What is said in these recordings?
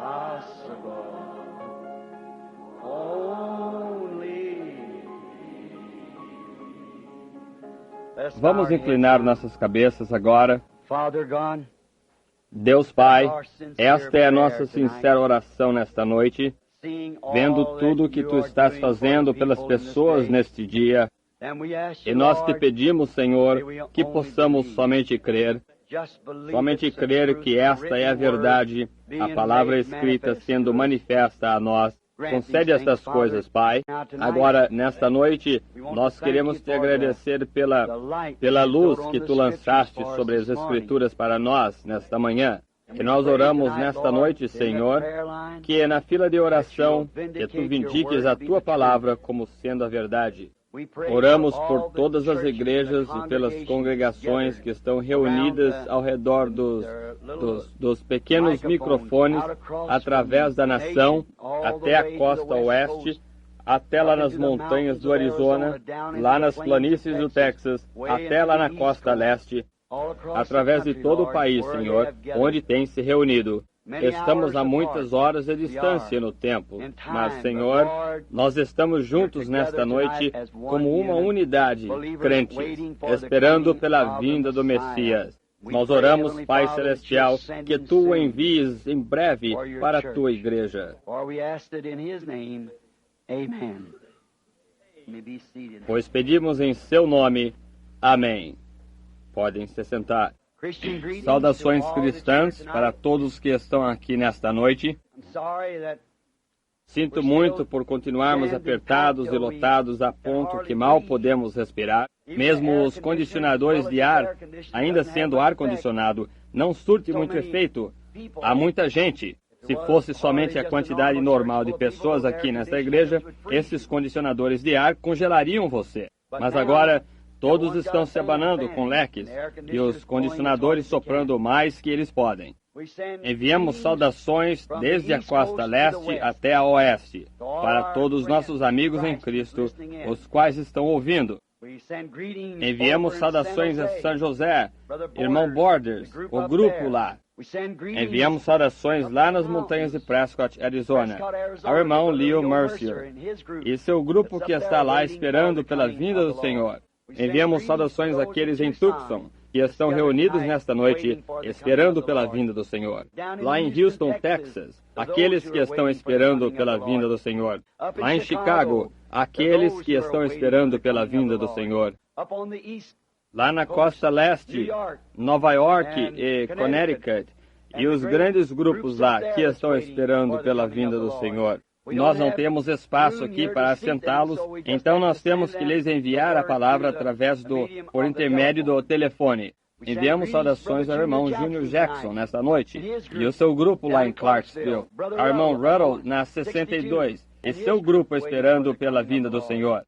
impossible. Only. Let's bow Vamos our inclinar heads. nossas cabeças agora. Father God, Deus Pai, esta é a nossa sincera oração nesta noite, seeing all vendo that tudo o que you Tu are estás doing for fazendo the pelas people in this pessoas day, neste dia, and we ask e you, nós te Lord, pedimos, Senhor, may we que only possamos believe. somente crer, Just believe somente it's the crer truth, que the esta é a written word verdade, a being palavra made escrita manifest sendo to us. manifesta a nós. Grant Concede these estas things, Father. coisas, Pai. Now tonight, Agora, nesta noite, we want nós to thank queremos you te for agradecer the pela light pela that you luz showed on que the Tu scriptures lançaste for us sobre as this morning. Escrituras para nós nesta manhã. And E we nós pray oramos tonight, nesta Lord, noite, in the Senhor, prayer line, que na fila de oração, that you'll que Tu vindicate your vindiques word a to be Tua the palavra como sendo a verdade. We pray Oramos for all por the todas as churches and igrejas the e pelas congregations congregações gathered que estão reunidas around ao redor dos pequenos microfones out across através da from the nação nation, all até the a way to costa the west oeste, coast, até lá up nas into the montanhas mountains do of Arizona, Arizona, down into lá the nas plains of planícies do Texas, way até lá into na the costa east coast, leste, all across através the de country, todo o Lord, país, where they Senhor, have gathered. onde tem se reunido. Many Estamos hours a muitas apart, horas de we distância are no tempo, in time, mas, but Senhor, Lord, nós estamos juntos we're nesta together noite tonight as one como uma unit, unidade, believers crentes, waiting for the esperando coming pela of the vinda do Messiah. Messias. We Nós pray, oramos, Heavenly Pai Father, Celestial, that you'll que send Tu o soon envies em breve for your para a church. Tua igreja. For we asked it in His name. Amen. You may be seated. Pois pedimos em Seu nome. Amém. Podem se sentar. Christian greetings Saudações to all that's cristãs here para tonight. todos que estão aqui nesta noite. I'm sorry that Sinto muito por continuarmos apertados e lotados a ponto que mal podemos respirar. Mesmo os condicionadores de ar, ainda sendo ar-condicionado, não surte muito efeito. Há muita gente. Se fosse somente a quantidade normal de pessoas aqui nesta igreja, esses condicionadores de ar congelariam você. Mas agora, todos estão se abanando com leques e os condicionadores soprando o mais que eles podem. Enviamos saudações desde a costa leste até a oeste, para todos os nossos amigos em Cristo, os quais estão ouvindo. Enviamos saudações a São José, irmão Borders, o grupo lá. Enviamos saudações lá nas montanhas de Prescott, Arizona, ao irmão Leo Mercier e seu grupo que está lá esperando pela vinda do Senhor. Enviamos saudações àqueles em Tucson, que estão reunidos nesta noite, esperando pela vinda do Senhor. Lá em Houston, Texas, aqueles que estão esperando pela vinda do Senhor. Lá em Chicago, aqueles que estão esperando pela vinda do Senhor. Lá na costa leste, Nova York e Connecticut, e os grandes grupos lá que estão esperando pela vinda do Senhor. Nós não temos espaço aqui para assentá-los, então nós temos que lhes enviar a palavra por intermédio do telefone. Enviamos saudações ao irmão Junior Jackson nesta noite, e o seu grupo lá em Clarksville, ao irmão Ruddle na 62, e seu grupo esperando pela vinda do Senhor.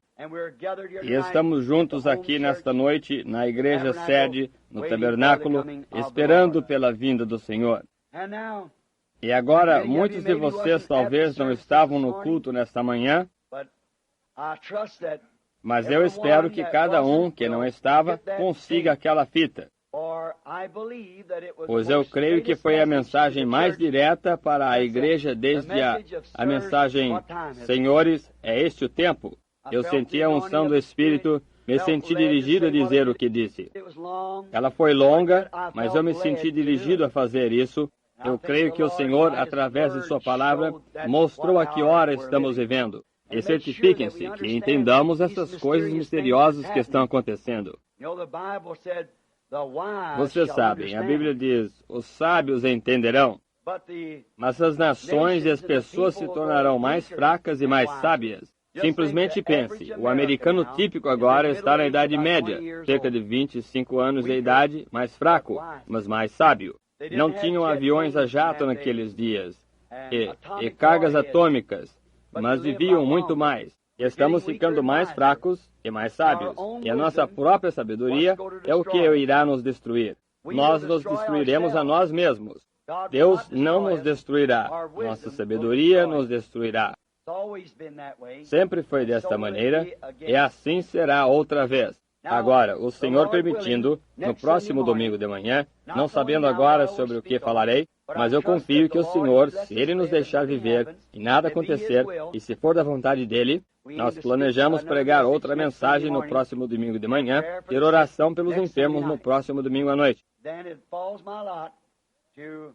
E estamos juntos aqui nesta noite, na igreja sede, no tabernáculo, esperando pela vinda do Senhor. E agora, muitos de vocês talvez não estavam no culto nesta manhã, mas eu espero que cada um que não estava consiga aquela fita. Pois eu creio que foi a mensagem mais direta para a igreja desde a mensagem, Senhores, é este o tempo? Eu senti a unção do Espírito, me senti dirigido a dizer o que disse. Ela foi longa, mas eu me senti dirigido a fazer isso. Eu creio que o Senhor, através de Sua palavra, mostrou a que hora estamos vivendo. E certifiquem-se que entendamos essas coisas misteriosas que estão acontecendo. Vocês sabem, a Bíblia diz, os sábios entenderão, mas as nações e as pessoas se tornarão mais fracas e mais sábias. Simplesmente pense, o americano típico agora está na idade média, cerca de 25 anos de idade, mais fraco, mas mais sábio. Não tinham aviões a jato naqueles dias, e cargas atômicas, mas viviam muito mais. Estamos ficando mais fracos e mais sábios, e a nossa própria sabedoria é o que irá nos destruir. Nós nos destruiremos a nós mesmos. Deus não nos destruirá, nossa sabedoria nos destruirá. Sempre foi desta maneira, e assim será outra vez. Agora, o Senhor permitindo, no próximo domingo de manhã, não sabendo agora sobre o que falarei, Mas eu confio que o Senhor, se Ele nos deixar viver e nada acontecer, e se for da vontade dele, nós planejamos pregar outra mensagem no próximo domingo de manhã, ter oração pelos enfermos no próximo domingo à noite.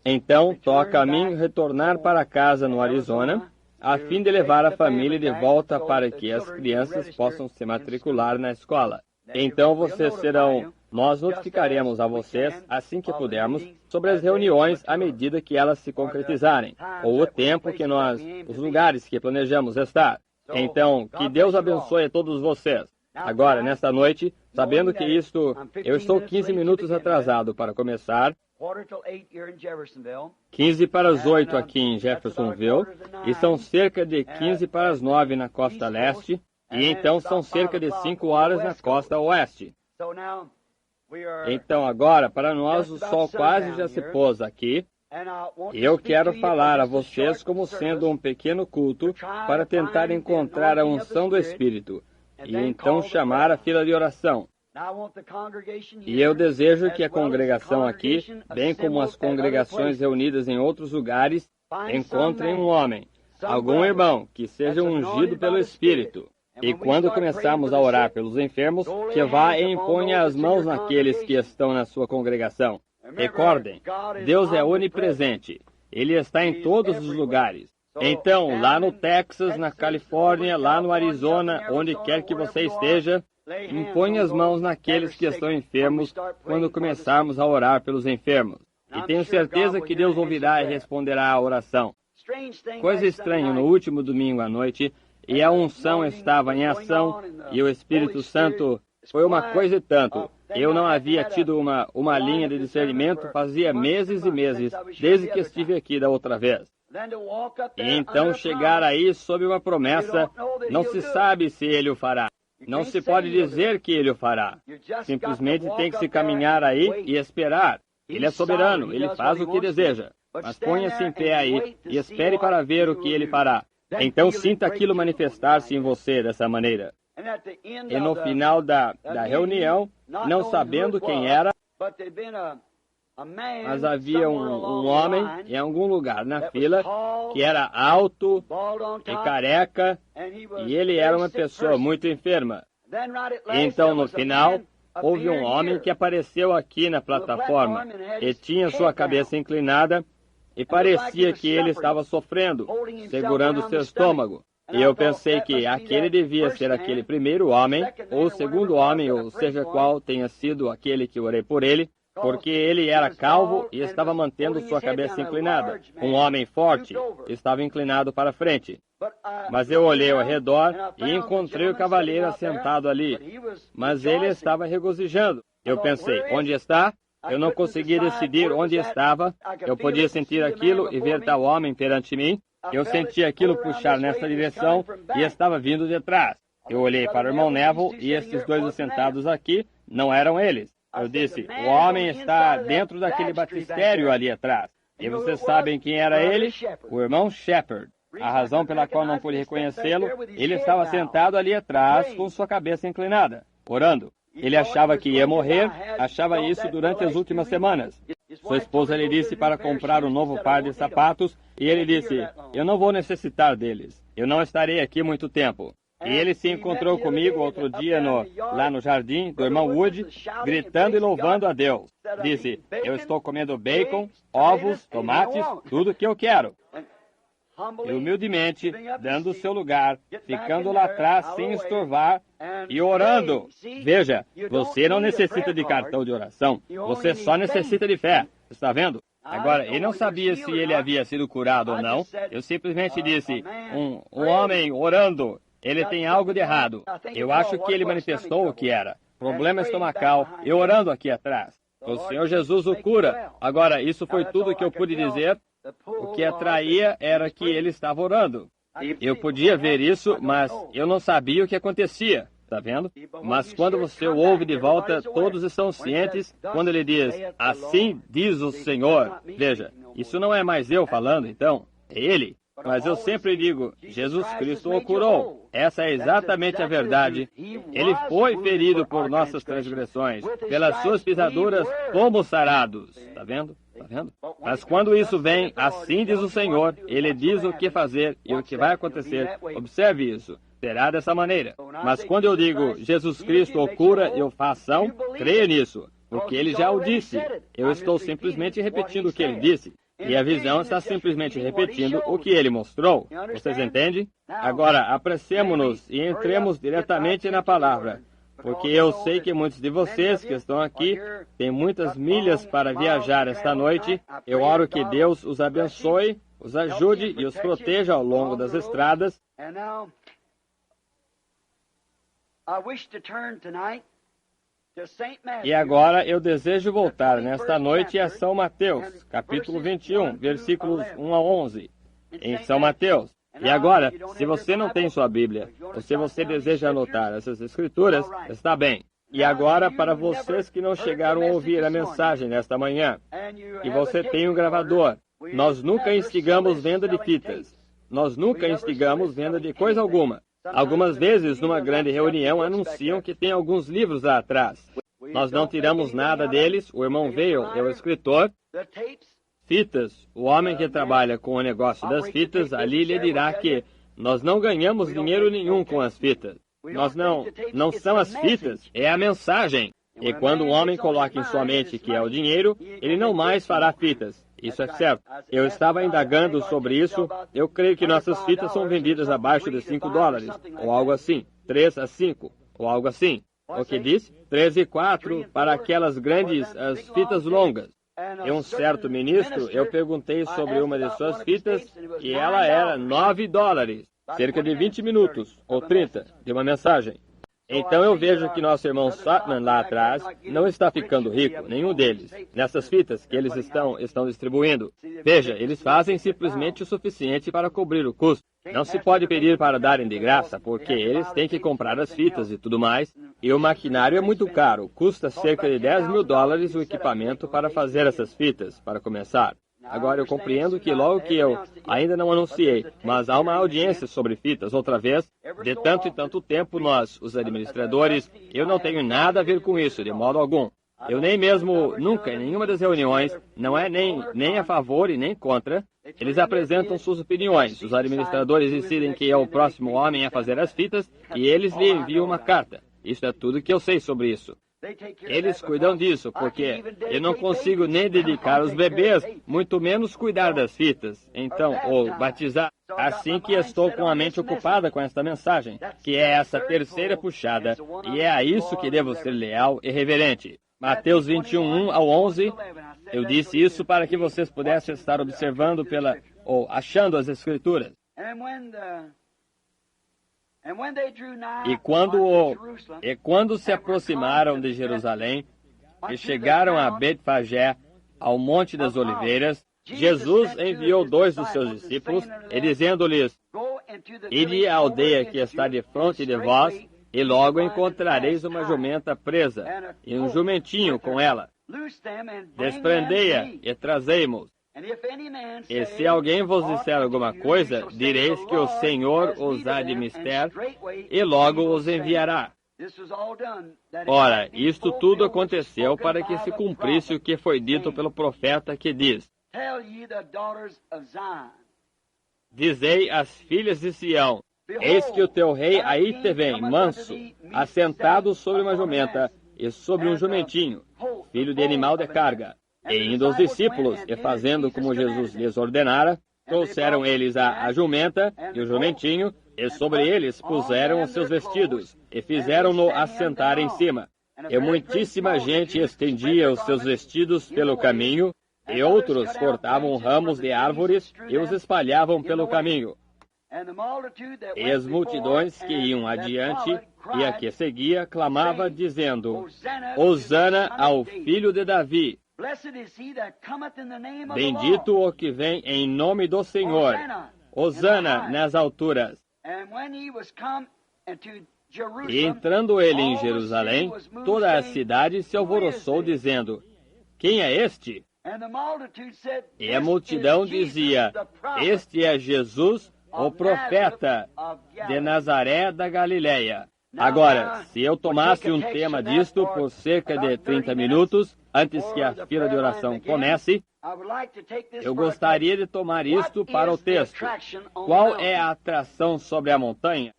Então, toca a mim retornar para casa no Arizona, a fim de levar a família de volta para que as crianças possam se matricular na escola. Então vocês serão... Nós notificaremos a vocês, assim que pudermos, sobre as reuniões à medida que elas se concretizarem, ou o tempo que nós... os lugares que planejamos estar. Então, que Deus abençoe a todos vocês. Agora, nesta noite, sabendo que eu estou 15 minutos atrasado para começar, 15 para as 8 aqui em Jeffersonville, e são cerca de 15 para as 9 na costa leste, e então são cerca de 5 horas na costa oeste. Então agora, para nós, o sol quase já se pôs aqui, e eu quero falar a vocês como sendo um pequeno culto para tentar encontrar a unção do Espírito, e então chamar a fila de oração. E eu desejo que a congregação aqui, bem como as congregações reunidas em outros lugares, encontrem um homem, algum irmão, que seja ungido pelo Espírito. E quando começarmos a orar pelos enfermos, que vá e imponha as mãos naqueles que estão na sua congregação. Recordem, Deus é onipresente. Ele está em todos os lugares. Então, lá no Texas, na Califórnia, lá no Arizona, onde quer que você esteja, imponha as mãos naqueles que estão enfermos quando começarmos a orar pelos enfermos. E tenho certeza que Deus ouvirá e responderá à oração. Coisa estranha no último domingo à noite, e a unção estava em ação, e o Espírito Santo foi uma coisa e tanto. Eu não havia tido uma linha de discernimento fazia meses e meses, desde que estive aqui da outra vez. E então chegar aí sob uma promessa, não se sabe se ele o fará. Não se pode dizer que ele o fará. Simplesmente tem que se caminhar aí e esperar. Ele é soberano, ele faz o que deseja. Mas ponha-se em pé aí e espere para ver o que ele fará. Então sinta aquilo manifestar-se em você dessa maneira. E no final da reunião, não sabendo quem era, mas havia um homem em algum lugar na fila que era alto e careca, e ele era uma pessoa muito enferma. Então, no final, houve um homem que apareceu aqui na plataforma e tinha sua cabeça inclinada, e parecia que ele estava sofrendo, segurando seu estômago. E eu pensei que aquele devia ser aquele primeiro homem, ou o segundo homem, ou seja qual tenha sido aquele que orei por ele, porque ele era calvo e estava mantendo sua cabeça inclinada. Um homem forte estava inclinado para frente. Mas eu olhei ao redor e encontrei o cavalheiro assentado ali. Mas ele estava regozijando. Eu pensei, onde está? Eu não conseguia decidir onde estava. Eu podia sentir aquilo e ver tal homem perante mim. Eu senti aquilo puxar nessa direção e estava vindo de trás. Eu olhei para o irmão Neville e estes dois assentados aqui não eram eles. Eu disse, o homem está dentro daquele batistério ali atrás. E vocês sabem quem era ele? O irmão Shepherd. A razão pela qual não pude reconhecê-lo, ele estava sentado ali atrás com sua cabeça inclinada, orando. Ele achava que ia morrer, achava isso durante as últimas semanas. Sua esposa lhe disse para comprar um novo par de sapatos, e ele disse, eu não vou necessitar deles. Eu não estarei aqui muito tempo. E ele se encontrou comigo outro dia lá no jardim do irmão Wood, gritando e louvando a Deus. Disse, eu estou comendo bacon, ovos, tomates, tudo que eu quero. E humildemente, dando o seu lugar, ficando lá atrás sem estorvar e orando. Veja, você não necessita de cartão de oração, você só necessita de fé. Está vendo? Agora, ele não sabia se ele havia sido curado ou não. Eu simplesmente disse, um homem orando, ele tem algo de errado. Eu acho que ele manifestou o que era. Problema estomacal, e orando aqui atrás. O Senhor Jesus o cura. Agora, isso foi tudo que eu pude dizer. O que atraía era que ele estava orando. Eu podia ver isso, mas eu não sabia o que acontecia. Está vendo? Mas quando você o ouve de volta, todos estão cientes quando ele diz, assim diz o Senhor. Veja, isso não é mais eu falando, então. É ele. Mas eu sempre digo, Jesus Cristo o curou. Essa é exatamente a verdade. Ele foi ferido por nossas transgressões. Pelas suas pisaduras, fomos sarados. Está vendo? Está vendo? Mas quando isso vem, assim diz o Senhor, Ele diz o que fazer e o que vai acontecer. Observe isso. Será dessa maneira. Mas quando eu digo, Jesus Cristo o cura e o faz ação, creia nisso. Porque Ele já o disse. Eu estou simplesmente repetindo o que Ele disse. E a visão está simplesmente repetindo o que Ele mostrou. Vocês entendem? Agora, apressemo-nos e entremos diretamente na palavra. Porque eu sei que muitos de vocês que estão aqui têm muitas milhas para viajar esta noite. Eu oro que Deus os abençoe, os ajude e os proteja ao longo das estradas. E agora eu desejo voltar nesta noite a São Mateus, capítulo 21, versículos 1 a 11. Em São Mateus. E agora, se você não tem sua Bíblia, ou se você deseja anotar essas escrituras, está bem. E agora, para vocês que não chegaram a ouvir a mensagem nesta manhã, e você tem um gravador, nós nunca instigamos venda de fitas. Nós nunca instigamos venda de coisa alguma. Algumas vezes, numa grande reunião, anunciam que tem alguns livros lá atrás. Nós não tiramos nada deles. O irmão Veio é o escritor. Fitas, o homem que trabalha com o negócio das fitas, ali lhe dirá que nós não ganhamos dinheiro nenhum com as fitas. Nós não são as fitas, é a mensagem. E quando o homem coloca em sua mente que é o dinheiro, ele não mais fará fitas. Isso é certo. Eu estava indagando sobre isso. Eu creio que nossas fitas são vendidas abaixo de $5, ou algo assim. 3 a 5, ou algo assim. O que disse? 3 e 4 para aquelas grandes as fitas longas. E um certo ministro, eu perguntei sobre uma de suas fitas e ela era $9. Cerca de 20 minutos, ou 30, de uma mensagem. Então eu vejo que nosso irmão Satman lá atrás não está ficando rico, nenhum deles, nessas fitas que eles estão distribuindo. Veja, eles fazem simplesmente o suficiente para cobrir o custo. Não se pode pedir para darem de graça, porque eles têm que comprar as fitas e tudo mais. E o maquinário é muito caro, custa cerca de $10 mil o equipamento para fazer essas fitas, para começar. Agora eu compreendo que logo que eu ainda não anunciei, mas há uma audiência sobre fitas outra vez, de tanto e tanto tempo nós, os administradores, eu não tenho nada a ver com isso, de modo algum. Eu nem mesmo, nunca, em nenhuma das reuniões, não é nem a favor e nem contra, eles apresentam suas opiniões. Os administradores decidem que é o próximo homem a fazer as fitas e eles lhe enviam uma carta. Isso é tudo que eu sei sobre isso. Eles cuidam disso, porque eu não consigo nem dedicar os bebês, muito menos cuidar das fitas. Então, ou batizar. Assim que estou com a mente ocupada com esta mensagem, que é essa terceira puxada, e é a isso que devo ser leal e reverente. Mateus 21, 1 ao 11, eu disse isso para que vocês pudessem estar observando ou achando as Escrituras. E quando se aproximaram de Jerusalém e chegaram a Betfagé, ao Monte das Oliveiras, Jesus enviou 2 dos seus discípulos e dizendo-lhes: Ide à aldeia que está defronte de vós, e logo encontrareis uma jumenta presa, e um jumentinho com ela. Desprendei-a e trazei-mos. E se alguém vos disser alguma coisa, direis que o Senhor os há de mister, e logo os enviará. Ora, isto tudo aconteceu para que se cumprisse o que foi dito pelo profeta que diz: Dizei às filhas de Sião: Eis que o teu rei aí te vem, manso, assentado sobre uma jumenta e sobre um jumentinho, filho de animal de carga. E indo os discípulos, e fazendo como Jesus lhes ordenara, trouxeram eles a jumenta e o jumentinho, e sobre eles puseram os seus vestidos, e fizeram-no assentar em cima. E muitíssima gente estendia os seus vestidos pelo caminho, e outros cortavam ramos de árvores e os espalhavam pelo caminho. E as multidões que iam adiante e a que seguia clamava, dizendo: Hosana ao filho de Davi. Bendito o que vem em nome do Senhor. Hosana nas alturas. E entrando ele em Jerusalém, toda a cidade se alvoroçou, dizendo: Quem é este? E a multidão dizia: Este é Jesus, o profeta de Nazaré da Galileia. Agora, se eu tomasse um tema disto por cerca de 30 minutos, antes que a fila de oração comece, eu gostaria de tomar isto para o texto. Qual é a atração sobre a montanha?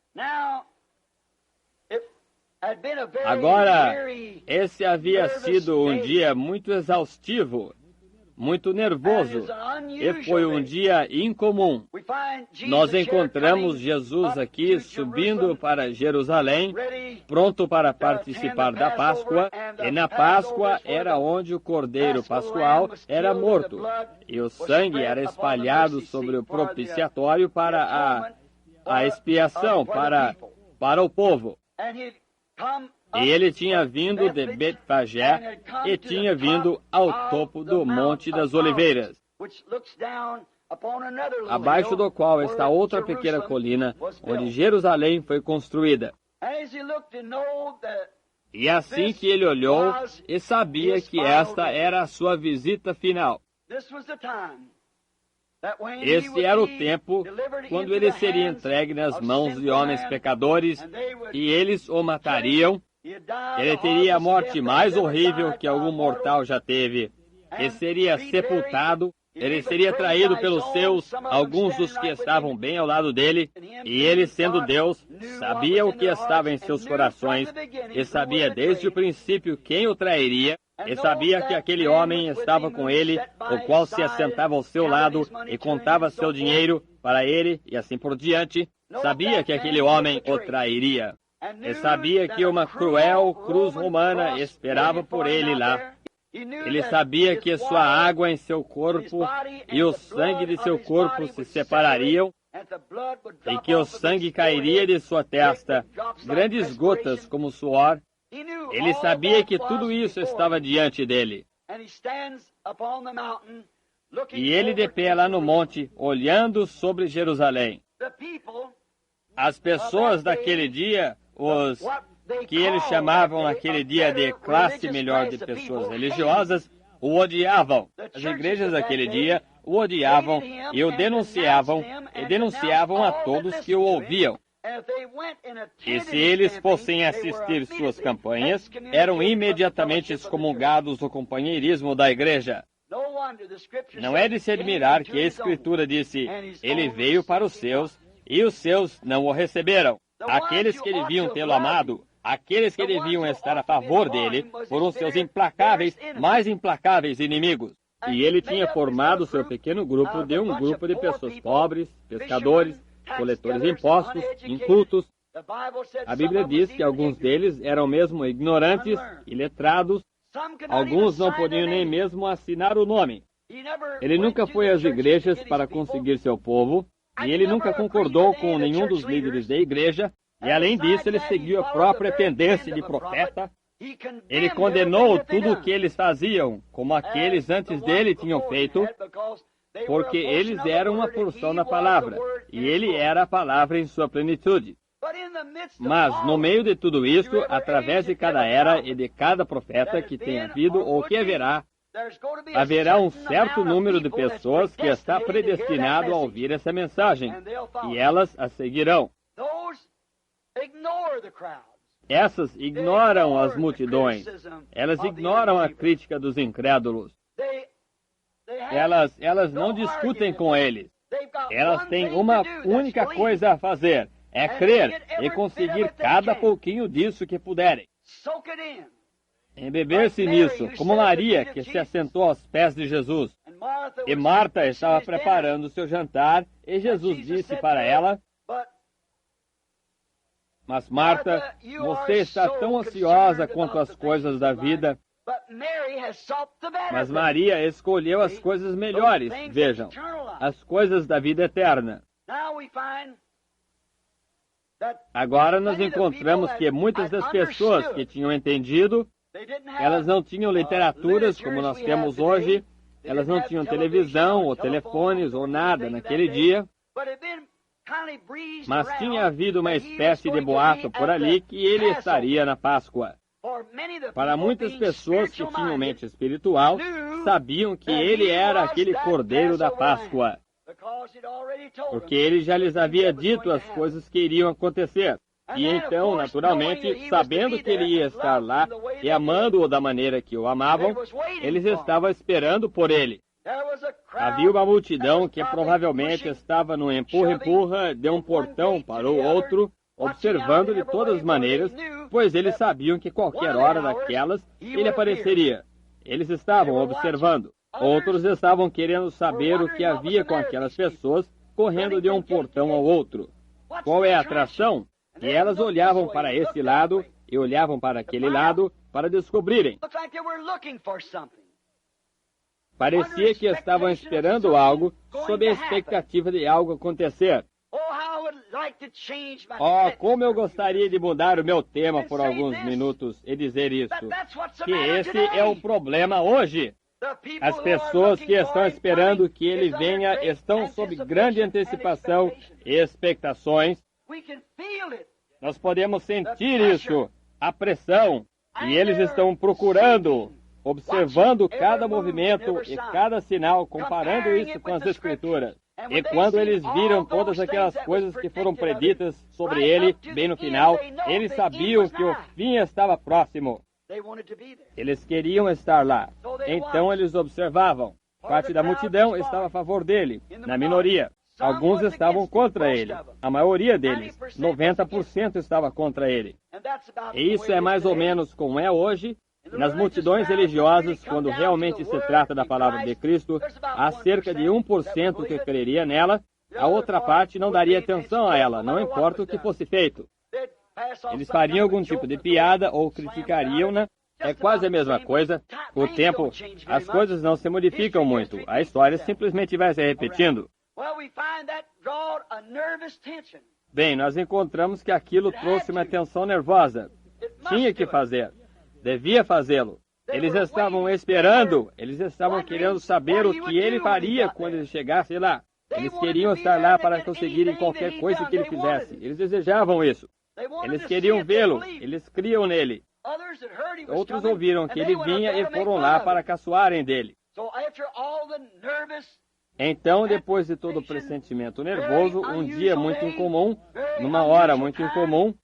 Agora, esse havia sido um dia muito exaustivo, muito nervoso, e foi um dia incomum. Nós encontramos Jesus aqui subindo para Jerusalém, pronto para participar da Páscoa, e na Páscoa era onde o Cordeiro Pascual era morto, e o sangue era espalhado sobre o propiciatório para a expiação, para o povo. E ele tinha vindo de Betfagé e tinha vindo ao topo do Monte das Oliveiras, abaixo do qual está outra pequena colina, onde Jerusalém foi construída. E assim que ele olhou e sabia que esta era a sua visita final. Esse era o tempo quando ele seria entregue nas mãos de homens pecadores e eles o matariam. Ele teria a morte mais horrível que algum mortal já teve. Ele seria sepultado. Ele seria traído pelos seus, alguns dos que estavam bem ao lado dele. E ele, sendo Deus, sabia o que estava em seus corações. E sabia desde o princípio quem o trairia. E sabia que aquele homem estava com ele, o qual se assentava ao seu lado e contava seu dinheiro para ele, e assim por diante. Sabia que aquele homem o trairia. E sabia que uma cruel cruz romana esperava por ele lá. Ele sabia que sua água em seu corpo e o sangue de seu corpo se separariam, e que o sangue cairia de sua testa, grandes gotas como suor. Ele sabia que tudo isso estava diante dele. E ele de pé lá no monte, olhando sobre Jerusalém. As pessoas daquele dia, os que eles chamavam naquele dia de classe melhor de pessoas religiosas, o odiavam. As igrejas daquele dia o odiavam e o denunciavam, e denunciavam a todos que o ouviam. E se eles fossem assistir suas campanhas, eram imediatamente excomungados do companheirismo da igreja. Não é de se admirar que a Escritura disse: Ele veio para os seus, e os seus não o receberam. Aqueles que deviam tê-lo amado, aqueles que deviam estar a favor dele, foram seus implacáveis, mais implacáveis inimigos. E ele tinha formado seu pequeno grupo de um grupo de pessoas pobres, pescadores, coletores de impostos, incultos. A Bíblia diz que alguns deles eram mesmo ignorantes, iletrados. Alguns não podiam nem mesmo assinar o nome. Ele nunca foi às igrejas para conseguir seu povo, e ele nunca concordou com nenhum dos líderes da igreja, e além disso ele seguiu a própria tendência de profeta. Ele condenou tudo o que eles faziam, como aqueles antes dele tinham feito, porque eles eram uma porção da palavra, e ele era a palavra em sua plenitude. Mas, no meio de tudo isso, através de cada era e de cada profeta que tem havido ou que haverá um certo número de pessoas que está predestinado a ouvir essa mensagem, e elas a seguirão. Essas ignoram as multidões. Elas ignoram a crítica dos incrédulos. Elas não discutem com eles. Elas têm uma única coisa a fazer: é crer e conseguir cada pouquinho disso que puderem. Embeber-se nisso, como Maria, que se assentou aos pés de Jesus. E Marta estava preparando seu jantar, e Jesus disse para ela: Mas Marta, você está tão ansiosa quanto as coisas da vida. Mas Maria escolheu as coisas melhores, vejam, as coisas da vida eterna. Agora nós encontramos que muitas das pessoas que tinham entendido, elas não tinham literaturas como nós temos hoje, elas não tinham televisão ou telefones ou nada naquele dia, mas tinha havido uma espécie de boato por ali que ele estaria na Páscoa. Para muitas pessoas que tinham mente espiritual, sabiam que ele era aquele Cordeiro da Páscoa, porque ele já lhes havia dito as coisas que iriam acontecer. E então, naturalmente, sabendo que ele ia estar lá e amando-o da maneira que o amavam, eles estavam esperando por ele. Havia uma multidão que provavelmente estava no empurra-empurra de um portão para o outro, observando de todas as maneiras, pois eles sabiam que qualquer hora daquelas ele apareceria. Eles estavam observando. Outros estavam querendo saber o que havia com aquelas pessoas correndo de um portão ao outro. Qual é a atração? E elas olhavam para esse lado e olhavam para aquele lado para descobrirem. Parecia que estavam esperando algo, sob a expectativa de algo acontecer. Oh, como eu gostaria de mudar o meu tema por alguns minutos e dizer isso, que esse é o problema hoje. As pessoas que estão esperando que ele venha estão sob grande antecipação e expectações. Nós podemos sentir isso, a pressão, e eles estão procurando, observando cada movimento e cada sinal, comparando isso com as Escrituras. E quando eles viram todas aquelas coisas que foram preditas sobre ele, bem no final, eles sabiam que o fim estava próximo. Eles queriam estar lá. Então eles observavam. Parte da multidão estava a favor dele, na minoria. Alguns estavam contra ele. A maioria deles, 90%, estava contra ele. E isso é mais ou menos como é hoje. Nas multidões religiosas, quando realmente se trata da palavra de Cristo, há cerca de 1% que creria nela, a outra parte não daria atenção a ela, não importa o que fosse feito. Eles fariam algum tipo de piada ou criticariam-na. É quase a mesma coisa. Com o tempo, as coisas não se modificam muito. A história simplesmente vai se repetindo. Bem, nós encontramos que aquilo trouxe uma tensão nervosa. Tinha que fazer. Devia fazê-lo. Eles estavam esperando. Eles estavam querendo saber o que ele faria quando ele chegasse lá. Eles queriam estar lá para conseguirem qualquer coisa que ele fizesse. Eles desejavam isso. Eles queriam vê-lo. Eles criam nele. Outros ouviram que ele vinha e foram lá para caçoarem dele. Então, depois de todo o pressentimento nervoso, um dia muito incomum, numa hora muito incomum,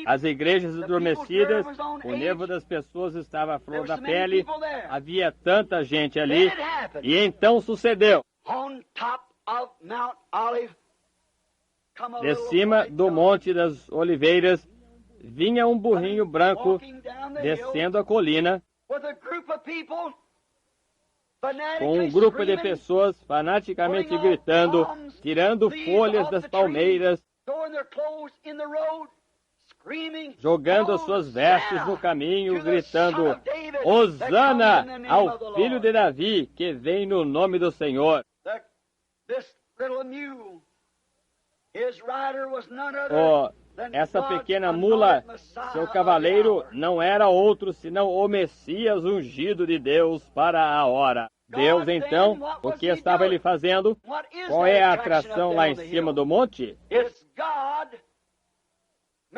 as igrejas adormecidas, o nervo das pessoas estava à flor da pele, havia tanta gente ali, e então sucedeu. De cima do Monte das Oliveiras, vinha um burrinho branco descendo a colina, com um grupo de pessoas fanaticamente gritando, tirando folhas das palmeiras, jogando as suas vestes no caminho, gritando, Hosana ao filho de Davi, que vem no nome do Senhor. Essa pequena mula, seu cavaleiro, não era outro senão o Messias ungido de Deus para a hora. Deus, então, o que estava ele fazendo? Qual é a atração lá em cima do monte?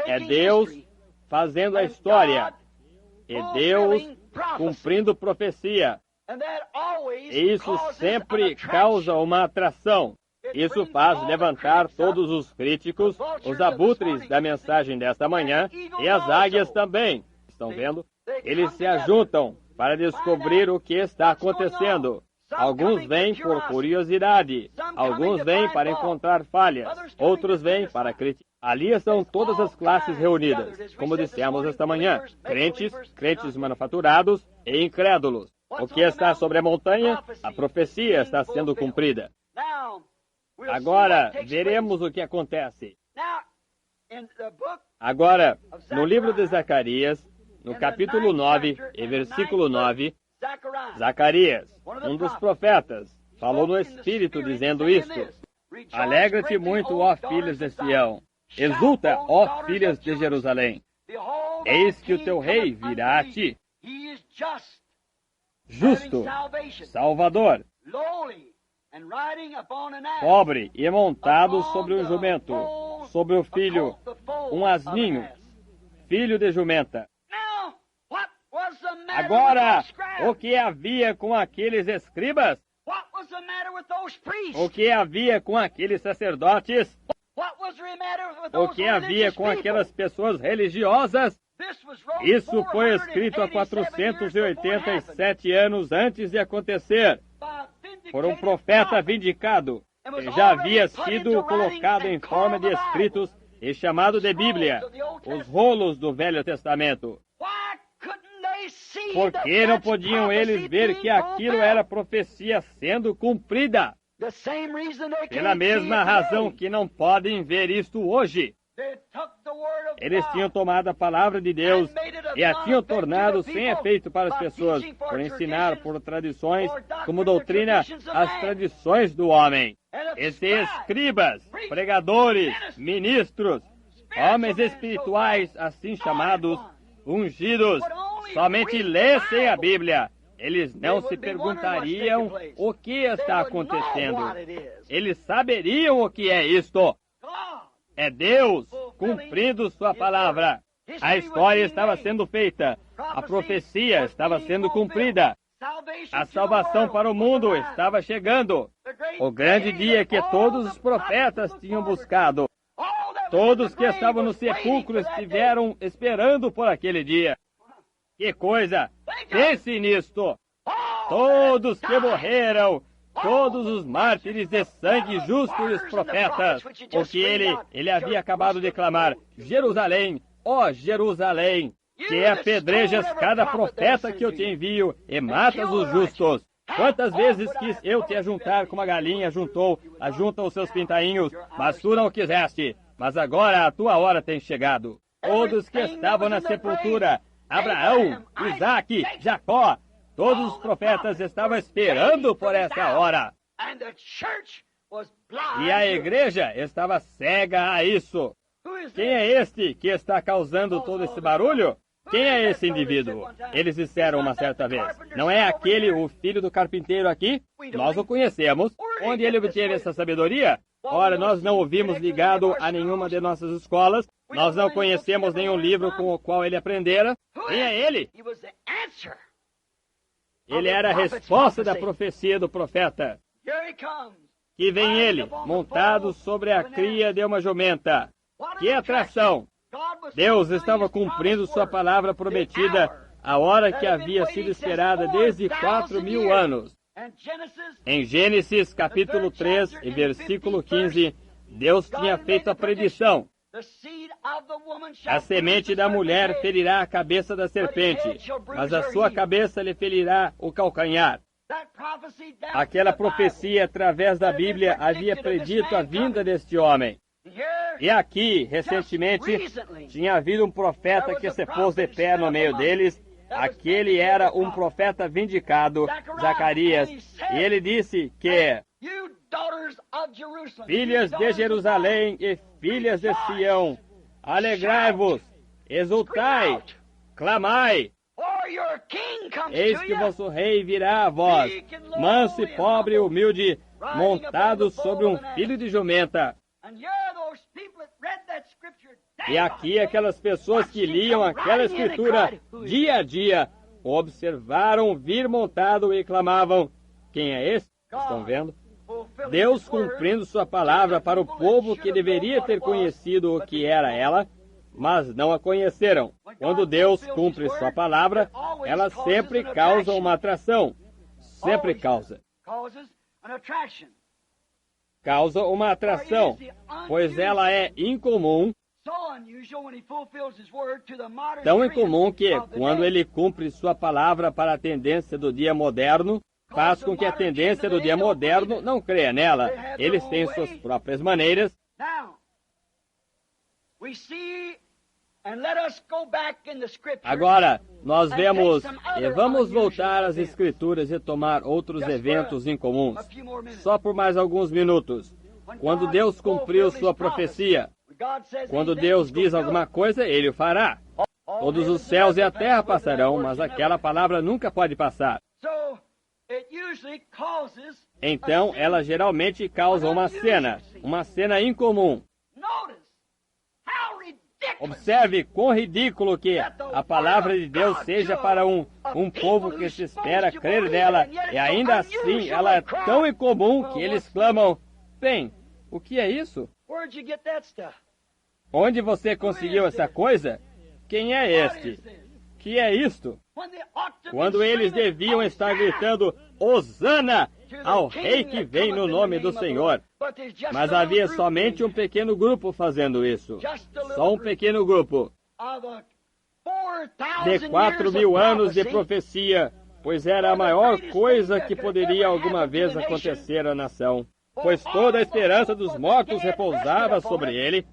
É Deus fazendo a história. E Deus cumprindo profecia. E isso sempre causa uma atração. Isso faz levantar todos os críticos, os abutres da mensagem desta manhã e as águias também. Estão vendo? Eles se ajuntam para descobrir o que está acontecendo. Alguns vêm por curiosidade, alguns vêm para encontrar falhas, outros vêm para criticar. Ali estão todas as classes reunidas, como dissemos esta manhã, crentes manufaturados e incrédulos. O que está sobre a montanha? A profecia está sendo cumprida. Agora, veremos o que acontece. Agora, no livro de Zacarias, no capítulo 9 e versículo 9, Zacarias, um dos profetas, falou no Espírito dizendo isto: Alegra-te muito, ó filhas de Sião. Exulta, ó filhas de Jerusalém. Eis que o teu rei virá a ti. Justo, Salvador, pobre e montado sobre um jumento, sobre o filho, um asninho, filho de jumenta. Agora, O que havia com aqueles escribas? What was the matter with those priests? O que havia com aqueles sacerdotes? What was the matter with O those que havia religious com people? aquelas pessoas religiosas? This was wrote Isso foi escrito há 487 anos antes de acontecer, por um profeta vindicado. Ele já havia sido colocado em forma de escritos e chamado de Bíblia, os rolos do Velho Testamento. Por que não podiam eles ver que aquilo era profecia sendo cumprida? Pela mesma razão que não podem ver isto hoje. Eles tinham tomado a palavra de Deus e a tinham tornado sem efeito para as pessoas, por ensinar por tradições, como doutrina, as tradições do homem. Esses escribas, pregadores, ministros, homens espirituais, assim chamados, ungidos, somente lessem a Bíblia. Eles não se perguntariam o que está acontecendo. Eles saberiam o que é isto. É Deus cumprindo sua palavra. A história estava sendo feita. A profecia estava sendo cumprida. A salvação para o mundo estava chegando. O grande dia que todos os profetas tinham buscado. Todos que estavam no sepulcro estiveram esperando por aquele dia. Que coisa! Pense nisto! Todos que morreram, todos os mártires de sangue justo e os profetas, o que ele havia acabado de clamar: Jerusalém, ó Jerusalém, que apedrejas cada profeta que eu te envio e matas os justos. Quantas vezes quis eu te ajuntar como a galinha ajunta os seus pintainhos, mas tu não quiseste. Mas agora a tua hora tem chegado. Todos que estavam na sepultura, Abraão, Isaque, Jacó, todos os profetas estavam esperando por essa hora. E a igreja estava cega a isso. Quem é este que está causando todo esse barulho? Quem é esse indivíduo? Eles disseram uma certa vez: não é aquele o filho do carpinteiro aqui? Nós o conhecemos. Onde ele obteve essa sabedoria? Ora, nós não o vimos ligado a nenhuma de nossas escolas. Nós não conhecemos nenhum livro com o qual ele aprendera. Quem é ele? Ele era a resposta da profecia do profeta. Que vem ele, montado sobre a cria de uma jumenta. Que atração! Deus estava cumprindo sua palavra prometida, a hora que havia sido esperada desde 4.000 anos. Em Gênesis capítulo 3 e versículo 15, Deus tinha feito a predição: a semente da mulher ferirá a cabeça da serpente, mas a sua cabeça lhe ferirá o calcanhar. Aquela profecia, através da Bíblia, havia predito a vinda deste homem. E aqui, recentemente, tinha havido um profeta que se pôs de pé no meio deles. Aquele era um profeta vindicado, Zacarias, e ele disse que: filhas de Jerusalém e filhas de Sião, alegrai-vos, exultai, clamai, eis que vosso rei virá a vós, manso e pobre e humilde, montado sobre um filho de jumenta. E aqui aquelas pessoas que liam aquela escritura dia a dia, observaram vir montado e clamavam: quem é esse? Estão vendo? Deus cumprindo sua palavra para o povo que deveria ter conhecido o que era ela, mas não a conheceram. Quando Deus cumpre sua palavra, ela sempre causa uma atração. Sempre causa. Causa uma atração, pois ela é incomum, tão incomum que, quando ele cumpre sua palavra para a tendência do dia moderno, faz com que a tendência do dia moderno não creia nela. Eles têm suas próprias maneiras. Agora, nós vemos, e vamos voltar às Escrituras e tomar outros eventos incomuns, só por mais alguns minutos. Quando Deus cumpriu sua profecia, quando Deus diz alguma coisa, Ele o fará. Todos os céus e a terra passarão, mas aquela palavra nunca pode passar. Então, ela geralmente causa uma cena incomum. Observe quão ridículo que a palavra de Deus seja para um um povo que se espera crer nela, e ainda assim ela é tão incomum que eles clamam: bem, o que é isso? Onde você conseguiu essa coisa? Quem é este? Que é isto? Quando eles deviam estar gritando: Hosana ao rei que vem no nome do Senhor. Mas havia somente um pequeno grupo fazendo isso. Só um pequeno grupo. De 4.000 anos de profecia, pois era a maior coisa que poderia alguma vez acontecer à nação. Pois toda a esperança dos mortos repousava sobre ele,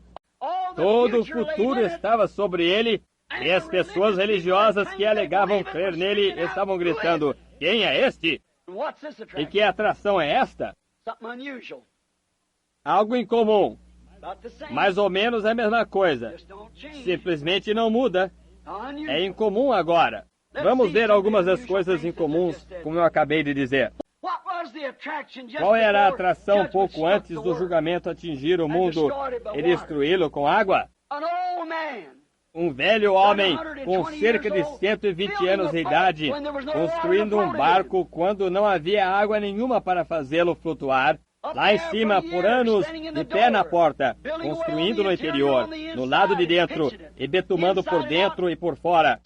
todo o futuro estava sobre ele, e as pessoas religiosas que alegavam crer nele estavam gritando: quem é este? E que atração é esta? Algo incomum. Mais ou menos a mesma coisa. Simplesmente não muda. É incomum agora. Vamos ver algumas das coisas incomuns, como eu acabei de dizer. Qual era a atração pouco antes do julgamento atingir o mundo e destruí-lo com água? Um velho homem com cerca de 120 anos de idade, construindo um barco quando não havia água nenhuma para fazê-lo flutuar. Lá em cima, por anos, de pé na porta, construindo no interior, no lado de dentro, e betumando por dentro e por fora.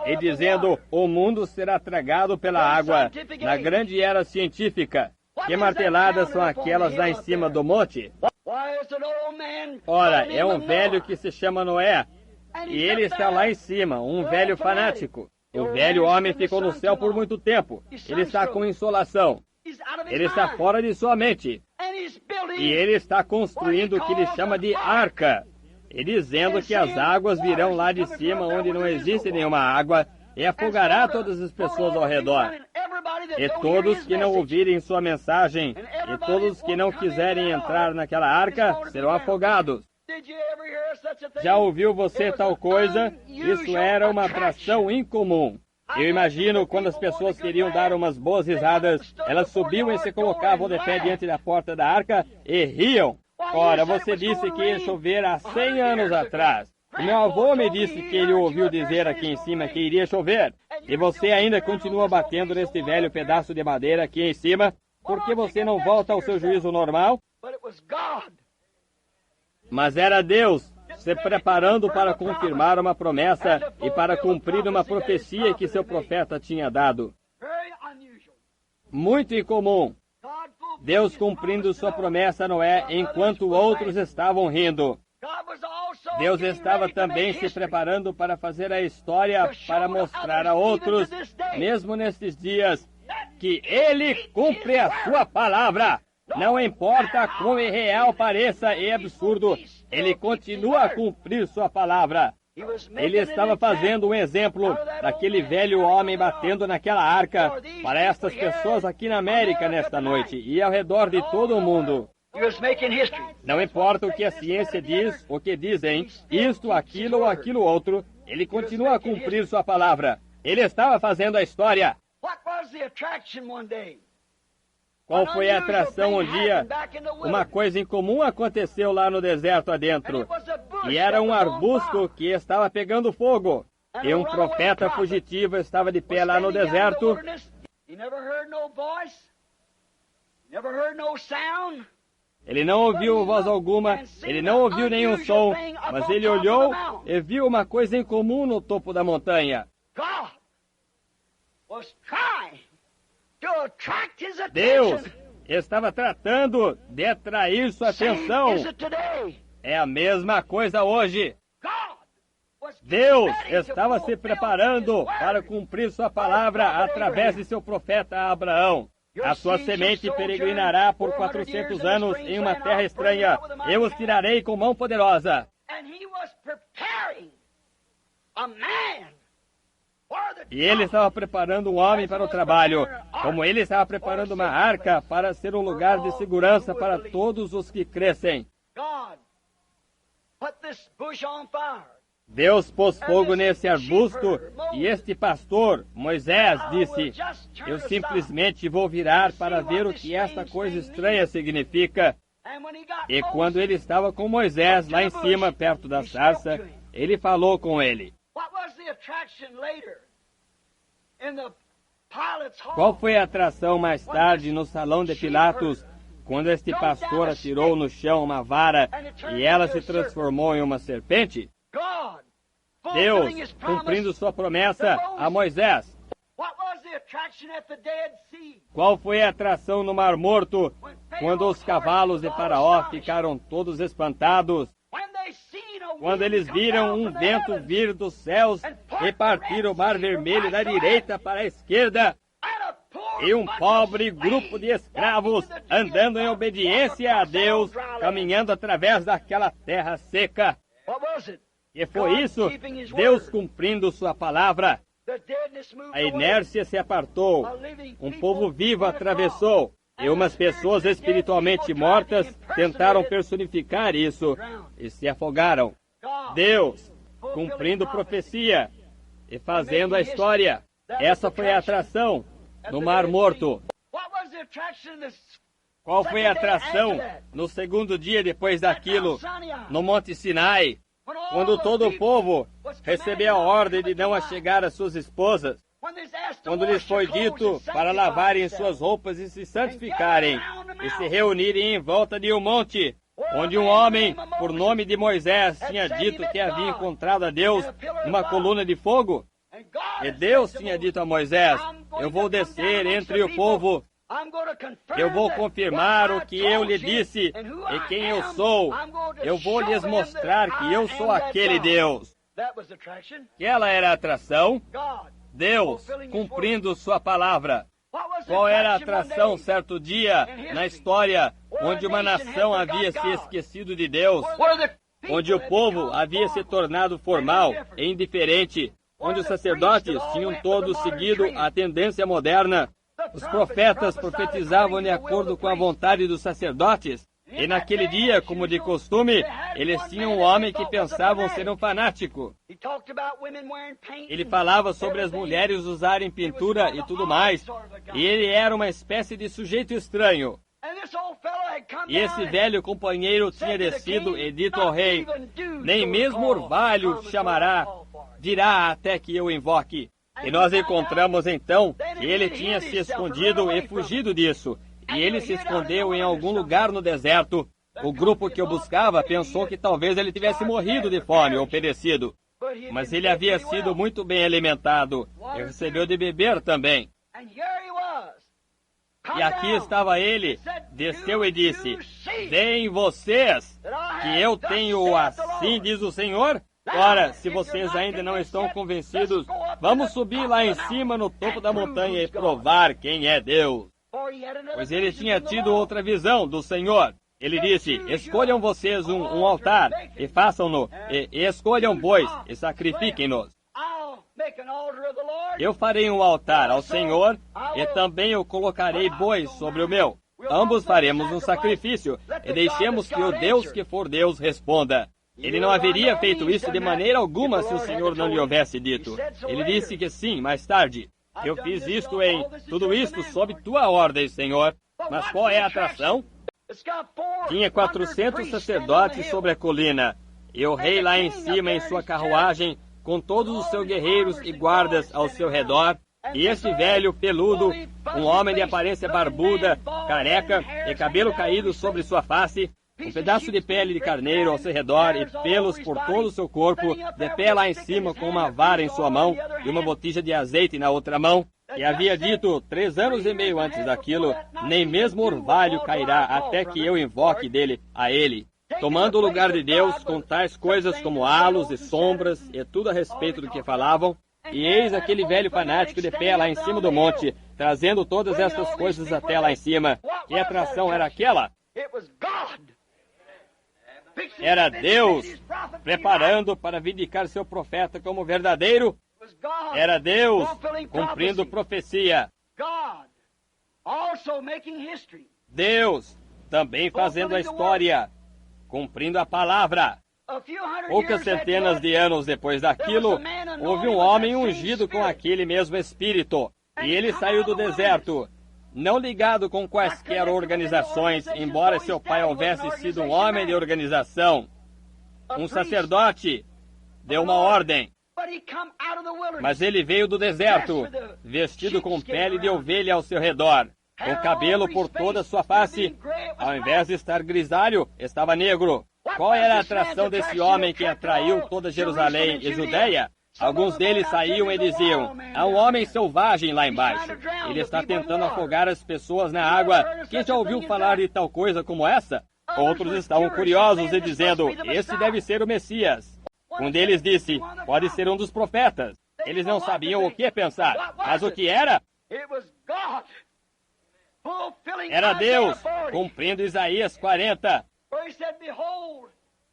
E dizendo: o mundo será tragado pela água, na grande era científica. Que marteladas são aquelas lá em cima do monte? Ora, é um velho que se chama Noé, e ele está lá em cima, um velho fanático. O velho homem ficou no céu por muito tempo. Ele está com insolação. Ele está fora de sua mente. E ele está construindo o que ele chama de arca. E dizendo que as águas virão lá de cima, onde não existe nenhuma água, e afogará todas as pessoas ao redor. E todos que não ouvirem sua mensagem, e todos que não quiserem entrar naquela arca, serão afogados. Já ouviu você tal coisa? Isso era uma atração incomum. Eu imagino quando as pessoas queriam dar umas boas risadas, elas subiam e se colocavam de pé diante da porta da arca e riam. Ora, você disse que ia chover há 100 anos atrás. O meu avô me disse que ele ouviu dizer aqui em cima que iria chover. E você ainda continua batendo neste velho pedaço de madeira aqui em cima? Por que você não volta ao seu juízo normal? Mas era Deus se preparando para confirmar uma promessa e para cumprir uma profecia que seu profeta tinha dado. Muito incomum. Deus cumprindo sua promessa a Noé enquanto outros estavam rindo. Deus estava também se preparando para fazer a história para mostrar a outros, mesmo nestes dias, que Ele cumpre a sua palavra. Não importa quão irreal pareça e absurdo, Ele continua a cumprir sua palavra. Ele estava fazendo um exemplo daquele velho homem batendo naquela arca para estas pessoas aqui na América nesta noite e ao redor de todo o mundo. Não importa o que a ciência diz, o que dizem, isto, aquilo ou aquilo outro, Ele continua a cumprir sua palavra. Ele estava fazendo a história. Qual foi a atração um dia? Uma coisa incomum aconteceu lá no deserto adentro. E era um arbusto que estava pegando fogo. E um profeta fugitivo estava de pé lá no deserto. Ele não ouviu voz alguma, ele não ouviu nenhum som, mas ele olhou e viu uma coisa incomum no topo da montanha. Deus estava tratando de atrair sua atenção. É a mesma coisa hoje. Deus estava se preparando para cumprir sua palavra através de seu profeta Abraão. A sua semente peregrinará por 400 anos em uma terra estranha. Eu os tirarei com mão poderosa. E ele estava preparando um homem para o trabalho, como ele estava preparando uma arca para ser um lugar de segurança para todos os que crescem. Deus pôs fogo nesse arbusto e este pastor, Moisés, disse: eu simplesmente vou virar para ver o que esta coisa estranha significa. E quando ele estava com Moisés lá em cima, perto da sarça, ele falou com ele. Qual foi a atração mais tarde no salão de Pilatos, quando este pastor atirou no chão uma vara e ela se transformou em uma serpente? Deus cumprindo sua promessa a Moisés. Qual foi a atração no Mar Morto, quando os cavalos de Faraó ficaram todos espantados? Quando eles viram um vento vir dos céus e partir o Mar Vermelho da direita para a esquerda, e um pobre grupo de escravos andando em obediência a Deus, caminhando através daquela terra seca. E foi isso, Deus cumprindo sua palavra. A inércia se apartou, um povo vivo atravessou, e umas pessoas espiritualmente mortas tentaram personificar isso e se afogaram. Deus, cumprindo profecia e fazendo a história. Essa foi a atração no Mar Morto. Qual foi a atração no segundo dia depois daquilo, no Monte Sinai, quando todo o povo recebeu a ordem de não achegar às suas esposas, quando lhes foi dito para lavarem suas roupas e se santificarem e se reunirem em volta de um monte, onde um homem, por nome de Moisés, tinha dito que havia encontrado a Deus numa coluna de fogo? E Deus tinha dito a Moisés: eu vou descer entre o povo, eu vou confirmar o que eu lhe disse e quem eu sou. Eu vou lhes mostrar que eu sou aquele Deus. Aquela era a atração. Deus cumprindo sua palavra. Qual era a atração certo dia na história onde uma nação havia se esquecido de Deus, onde o povo havia se tornado formal e indiferente, onde os sacerdotes tinham todos seguido a tendência moderna? Os profetas profetizavam de acordo com a vontade dos sacerdotes, e naquele dia, como de costume, eles tinham um homem que pensavam ser um fanático. Ele falava sobre as mulheres usarem pintura e tudo mais, e ele era uma espécie de sujeito estranho. E esse velho companheiro tinha descido e dito ao rei: nem mesmo orvalho chamará, virá até que eu invoque. E nós encontramos então que ele tinha se escondido e fugido disso. E ele se escondeu em algum lugar no deserto. O grupo que o buscava pensou que talvez ele tivesse morrido de fome ou perecido. Mas ele havia sido muito bem alimentado e recebeu de beber também. E aqui estava ele, desceu e disse: veem vocês, que eu tenho assim, diz o Senhor? Ora, se vocês ainda não estão convencidos, vamos subir lá em cima no topo da montanha e provar quem é Deus. Pois ele tinha tido outra visão do Senhor. Ele disse: escolham vocês um altar e façam-no, e escolham bois e sacrifiquem-nos. Eu farei um altar ao Senhor e também eu colocarei bois sobre o meu. Ambos faremos um sacrifício e deixemos que o Deus que for Deus responda. Ele não haveria feito isso de maneira alguma se o Senhor não lhe houvesse dito. Ele disse que sim, mais tarde. Eu fiz isto tudo isto sob tua ordem, Senhor. Mas qual é a atração? Tinha 400 sacerdotes sobre a colina, e o rei lá em cima em sua carruagem, com todos os seus guerreiros e guardas ao seu redor, e esse velho peludo, um homem de aparência barbuda, careca e cabelo caído sobre sua face, um pedaço de pele de carneiro ao seu redor e pelos por todo o seu corpo, de pé lá em cima com uma vara em sua mão e uma botija de azeite na outra mão. E havia dito 3 anos e meio antes daquilo: nem mesmo orvalho cairá até que eu invoque dele a ele. Tomando o lugar de Deus com tais coisas como halos e sombras e tudo a respeito do que falavam. E eis aquele velho fanático de pé lá em cima do monte, trazendo todas essas coisas até lá em cima. Que atração era aquela? Era Deus preparando para vindicar seu profeta como verdadeiro. Era Deus cumprindo profecia. Deus também fazendo a história, cumprindo a palavra. Poucas centenas de anos depois daquilo, houve um homem ungido com aquele mesmo Espírito. E ele saiu do deserto, não ligado com quaisquer organizações, embora seu pai houvesse sido um homem de organização. Um sacerdote deu uma ordem: Mas ele veio do deserto, vestido com pele de ovelha ao seu redor, com cabelo por toda a sua face. Ao invés de estar grisalho, estava negro. Qual era a atração desse homem que atraiu toda Jerusalém e Judeia? Alguns deles saíam e diziam: há um homem selvagem lá embaixo. Ele está tentando afogar as pessoas na água. Quem já ouviu falar de tal coisa como essa? Outros estavam curiosos e dizendo: esse deve ser o Messias. Um deles disse: pode ser um dos profetas. Eles não sabiam o que pensar. Mas o que era? Era Deus, cumprindo Isaías 40,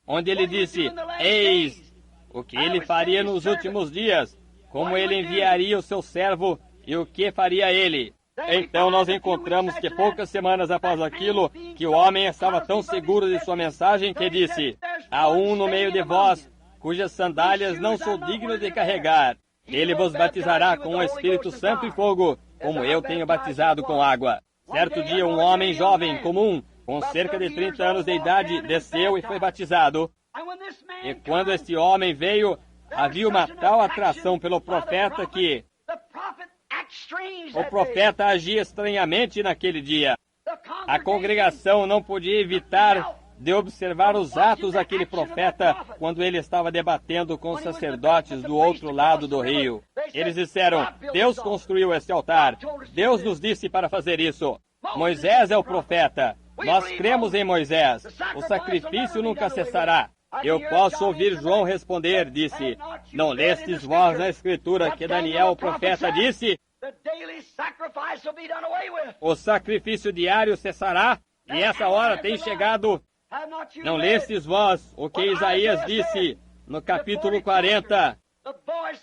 onde ele disse: eis o que ele faria nos últimos dias, como ele enviaria o seu servo e o que faria ele. Então nós encontramos que poucas semanas após aquilo, que o homem estava tão seguro de sua mensagem que disse: há um no meio de vós, cujas sandálias não sou digno de carregar. Ele vos batizará com o Espírito Santo e fogo, como eu tenho batizado com água. Certo dia, um homem jovem, comum, com cerca de 30 anos de idade, desceu e foi batizado. E quando este homem veio, havia uma tal atração pelo profeta que o profeta agia estranhamente naquele dia. A congregação não podia evitar de observar os atos daquele profeta quando ele estava debatendo com os sacerdotes do outro lado do rio. Eles disseram: Deus construiu esse altar. Deus nos disse para fazer isso. Moisés é o profeta. Nós cremos em Moisés. O sacrifício nunca cessará. Eu posso ouvir João responder, disse: não lestes vós na Escritura que Daniel, o profeta, disse: o sacrifício diário cessará, e essa hora tem chegado. Não lestes vós o que Isaías disse no capítulo 40?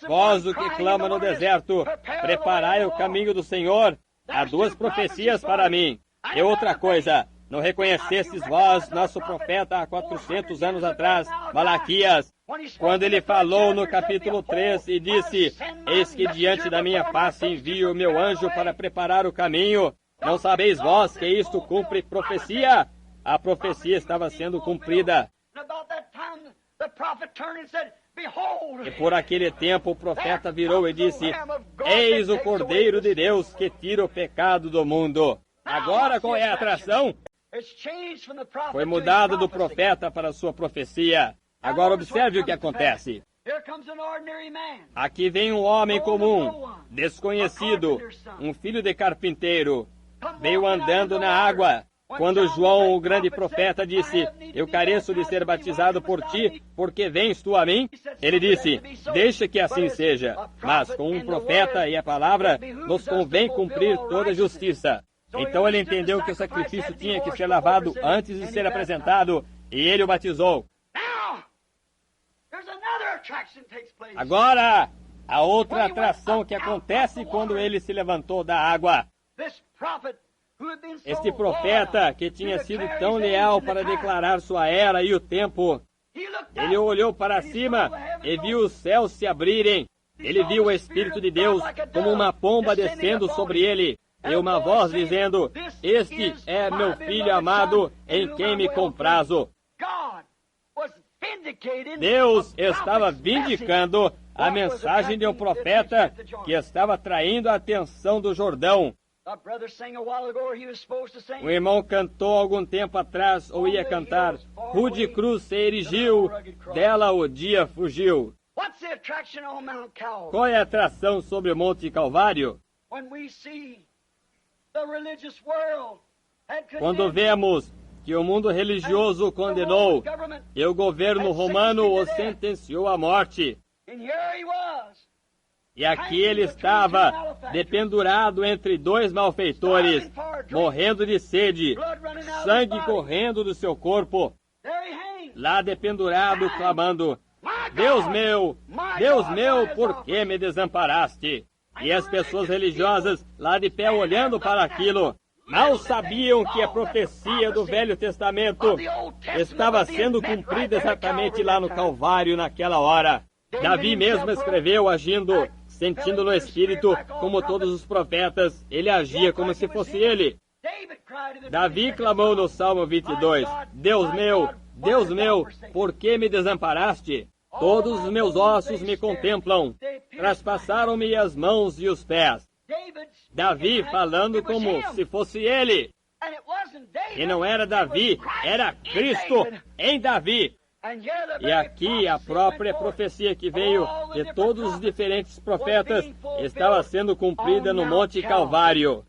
Vós o que clama no deserto, preparai o caminho do Senhor. Há duas profecias para mim. E outra coisa, não reconhecestes vós nosso profeta há 400 anos atrás, Malaquias, quando ele falou no capítulo 3 e disse: eis que diante da minha face envio o meu anjo para preparar o caminho. Não sabeis vós que isto cumpre profecia? A profecia estava sendo cumprida. E por aquele tempo o profeta virou e disse: eis o Cordeiro de Deus que tira o pecado do mundo. Agora qual é a atração? Foi mudado do profeta para a sua profecia. Agora observe o que acontece. Aqui vem um homem comum, desconhecido, um filho de carpinteiro. Veio andando na água. Quando João, o grande profeta, disse: eu careço de ser batizado por ti, porque vens tu a mim? Ele disse: deixa que assim seja, mas com um profeta e a palavra nos convém cumprir toda a justiça. Então ele entendeu que o sacrifício tinha que ser lavado antes de ser apresentado, e ele o batizou. Agora, a outra atração que acontece quando ele se levantou da água. Este profeta, que tinha sido tão leal para declarar sua era e o tempo, ele olhou para cima e viu os céus se abrirem. Ele viu o Espírito de Deus como uma pomba descendo sobre ele, e uma voz dizendo: este é meu filho amado, em quem me comprazo. Deus estava vindicando a mensagem de um profeta que estava atraindo a atenção do Jordão. O irmão cantou algum tempo atrás, ou ia cantar: rude cruz se erigiu, dela o dia fugiu. Qual é a atração sobre o Monte Calvário? Quando vemos que o mundo religioso o condenou e o governo romano o sentenciou à morte. E aqui ele estava, dependurado entre dois malfeitores, morrendo de sede, sangue correndo do seu corpo. Lá dependurado, clamando: Deus meu, por que me desamparaste? E as pessoas religiosas, lá de pé olhando para aquilo, mal sabiam que a profecia do Velho Testamento estava sendo cumprida exatamente lá no Calvário naquela hora. Davi mesmo escreveu agindo, sentindo no Espírito, como todos os profetas, ele agia como se fosse ele. Davi clamou no Salmo 22, Deus meu, por que me desamparaste? Todos os meus ossos me contemplam, traspassaram-me as mãos e os pés. Davi falando como se fosse ele. E não era Davi, era Cristo em Davi. E aqui a própria profecia que veio de todos os diferentes profetas estava sendo cumprida no Monte Calvário.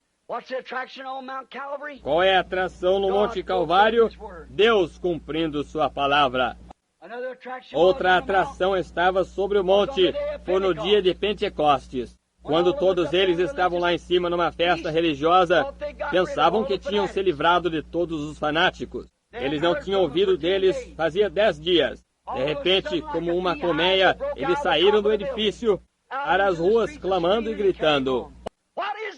Qual é a atração no Monte Calvário? Deus cumprindo sua palavra. Outra atração estava sobre o monte, foi no dia de Pentecostes. Quando todos eles estavam lá em cima numa festa religiosa, pensavam que tinham se livrado de todos os fanáticos. Eles não tinham ouvido deles fazia 10 dias. De repente, como uma colmeia, eles saíram do edifício para as ruas clamando e gritando.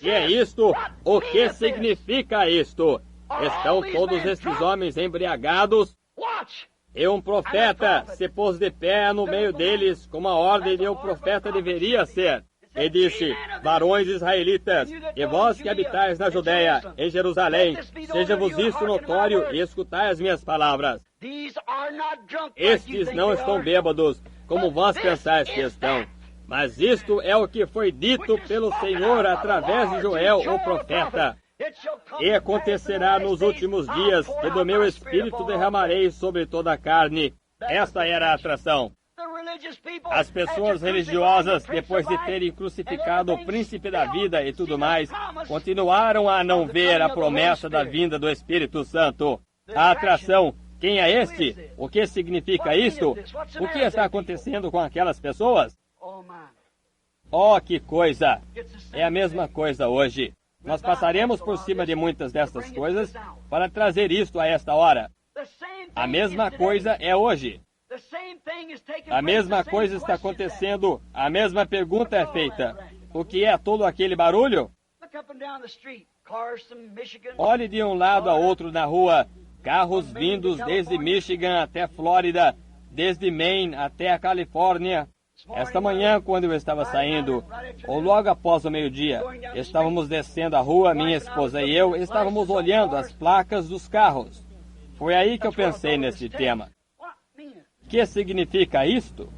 E é isto? O que significa isto? Estão todos estes homens embriagados? E um profeta se pôs de pé no meio deles, como a ordem de um profeta deveria ser. E disse, varões israelitas, e vós que habitais na Judéia, em Jerusalém, seja-vos isso notório e escutai as minhas palavras. Estes não estão bêbados, como vós pensais que estão. Mas isto é o que foi dito pelo Senhor através de Joel, o profeta. E acontecerá nos últimos dias que do meu espírito derramarei sobre toda a carne. Esta era a atração. As pessoas religiosas, depois de terem crucificado o príncipe da vida e tudo mais, continuaram a não ver a promessa da vinda do Espírito Santo. A atração, quem é este? O que significa isto? O que está acontecendo com aquelas pessoas? Oh, que coisa! É a mesma coisa hoje. Nós passaremos por cima de muitas destas coisas para trazer isto a esta hora. A mesma coisa é hoje. A mesma coisa está acontecendo, a mesma pergunta é feita. O que é todo aquele barulho? Olhe de um lado a outro na rua, carros vindos desde Michigan até Flórida, desde Maine até a Califórnia. Esta manhã, quando eu estava saindo, ou logo após o meio-dia, estávamos descendo a rua, minha esposa e eu, estávamos olhando as placas dos carros. Foi aí que eu pensei nesse tema. O que significa isto?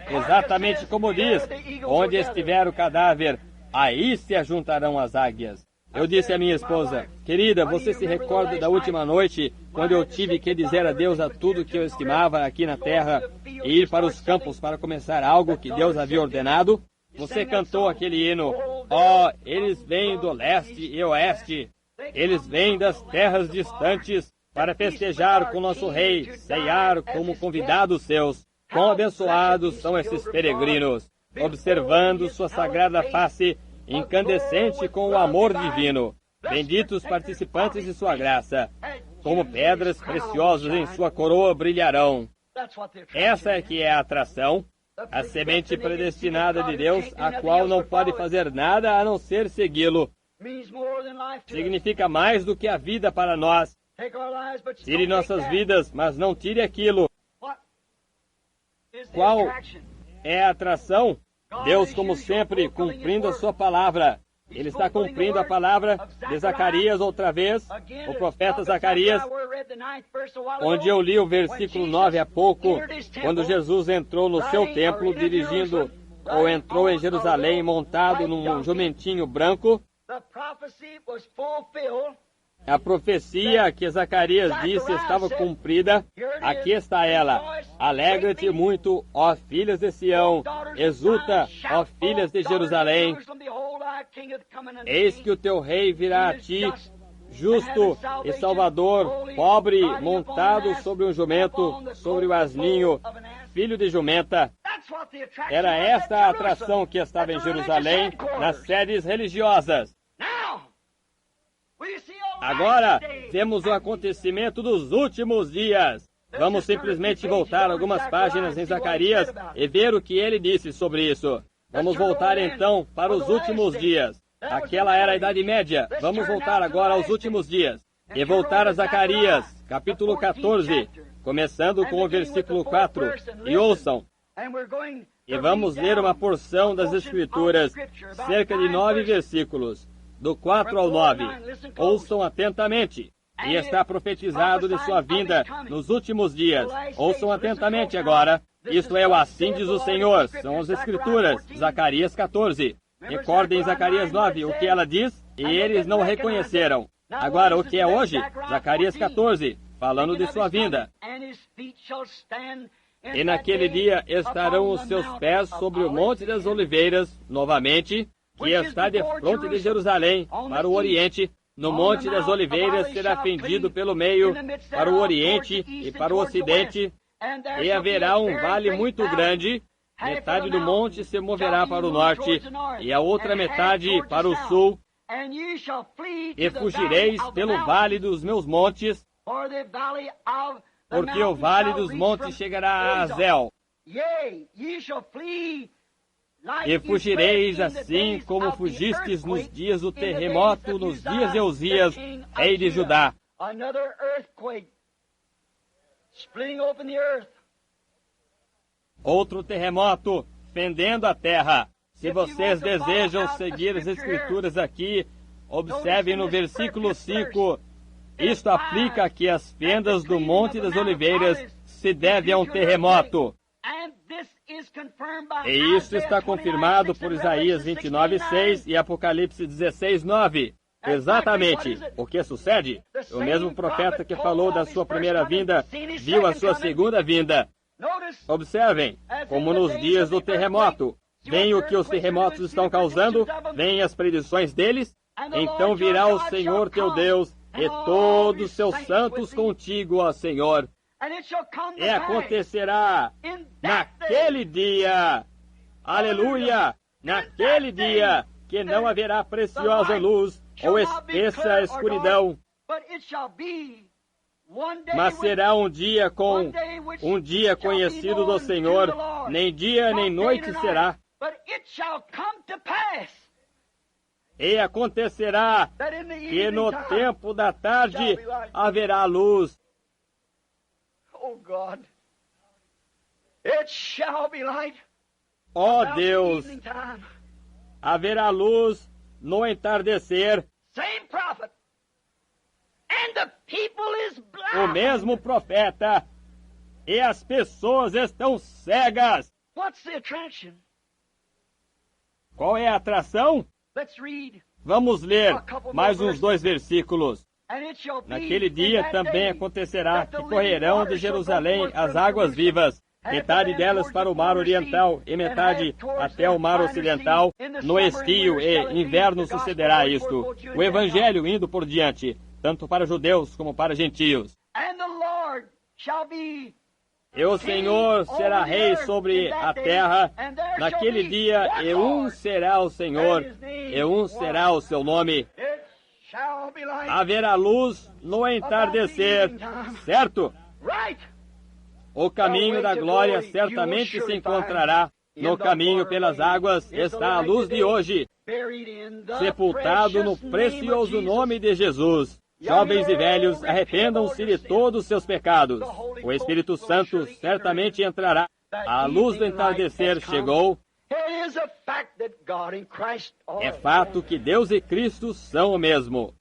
Exatamente como diz, onde estiver o cadáver, aí se ajuntarão as águias. Eu disse à minha esposa, querida, você se recorda da última noite, quando eu tive que dizer adeus a tudo que eu estimava aqui na terra e ir para os campos para começar algo que Deus havia ordenado? Você cantou aquele hino, oh, eles vêm do leste e oeste, eles vêm das terras distantes para festejar com nosso rei, ceiar como convidados seus. Quão abençoados são esses peregrinos, observando sua sagrada face incandescente com o amor divino. Benditos participantes de sua graça, como pedras preciosas em sua coroa brilharão. Essa é que é a atração, a semente predestinada de Deus, a qual não pode fazer nada a não ser segui-lo. Significa mais do que a vida para nós. Tire nossas vidas, mas não tire aquilo. Qual é a atração? Deus, como sempre, cumprindo a sua palavra. Ele está cumprindo a palavra de Zacarias outra vez, o profeta Zacarias, onde eu li o versículo 9 há pouco, quando Jesus entrou no seu templo dirigindo, ou entrou em Jerusalém montado num jumentinho branco. A profecia que Zacarias disse estava cumprida. Aqui está ela. Alegra-te muito, ó filhas de Sião. Exulta, ó filhas de Jerusalém. Eis que o teu rei virá a ti, justo e salvador, pobre, montado sobre um jumento, sobre o asninho, filho de jumenta. Era esta a atração que estava em Jerusalém, nas sedes religiosas. Agora, vemos o acontecimento dos últimos dias. Vamos simplesmente voltar algumas páginas em Zacarias e ver o que ele disse sobre isso. Vamos voltar então para os últimos dias. Aquela era a Idade Média. Vamos voltar agora aos últimos dias. E voltar a Zacarias, capítulo 14, começando com o versículo 4. E ouçam. E vamos ler uma porção das Escrituras, cerca de 9 versículos. Do 4 ao 9. Ouçam atentamente. E está profetizado de sua vinda nos últimos dias. Ouçam atentamente agora. Isto é o assim diz o Senhor. São as Escrituras. Zacarias 14. Recordem Zacarias 9, o que ela diz? E eles não reconheceram. Agora, o que é hoje? Zacarias 14, falando de sua vinda. E naquele dia estarão os seus pés sobre o Monte das Oliveiras, novamente, que está de fronte de Jerusalém, para o Oriente. No Monte das Oliveiras será fendido pelo meio, para o Oriente e para o Ocidente, e haverá um vale muito grande. Metade do monte se moverá para o norte, e a outra metade para o sul. E fugireis pelo vale dos meus montes, porque o vale dos montes chegará a Azel. E fugireis assim como fugistes nos dias do terremoto, nos dias de Uzias, rei de Judá. Outro terremoto, fendendo a terra. Se vocês desejam seguir as Escrituras aqui, observem no versículo 5. Isto aplica que as fendas do Monte das Oliveiras se devem a um terremoto. E isso está confirmado por Isaías 29:6 e Apocalipse 16:9. Exatamente. O que sucede? O mesmo profeta que falou da sua primeira vinda, viu a sua segunda vinda. Observem, como nos dias do terremoto. Vem o que os terremotos estão causando, vem as predições deles. Então virá o Senhor teu Deus e todos os seus santos contigo, ó Senhor. E acontecerá naquele dia, aleluia, naquele dia, que não haverá preciosa luz ou espessa escuridão, mas será um dia conhecido do Senhor, nem dia nem noite será. E acontecerá que no tempo da tarde haverá luz. Ó Deus, haverá luz no entardecer. O mesmo profeta, e as pessoas estão cegas. Qual é a atração? Vamos ler mais uns 2 versículos. Naquele dia também acontecerá que correrão de Jerusalém as águas vivas, metade delas para o mar oriental e metade até o mar ocidental. No estio e inverno sucederá isto. O evangelho indo por diante, tanto para judeus como para gentios. E o Senhor será rei sobre a terra. Naquele dia, e um será o Senhor, e um será o seu nome. Haverá luz no entardecer, certo? O caminho da glória certamente se encontrará. No caminho pelas águas está a luz de hoje, sepultado no precioso nome de Jesus. Jovens e velhos, arrependam-se de todos os seus pecados. O Espírito Santo certamente entrará. A luz do entardecer chegou. É fato que Deus e Cristo são o mesmo.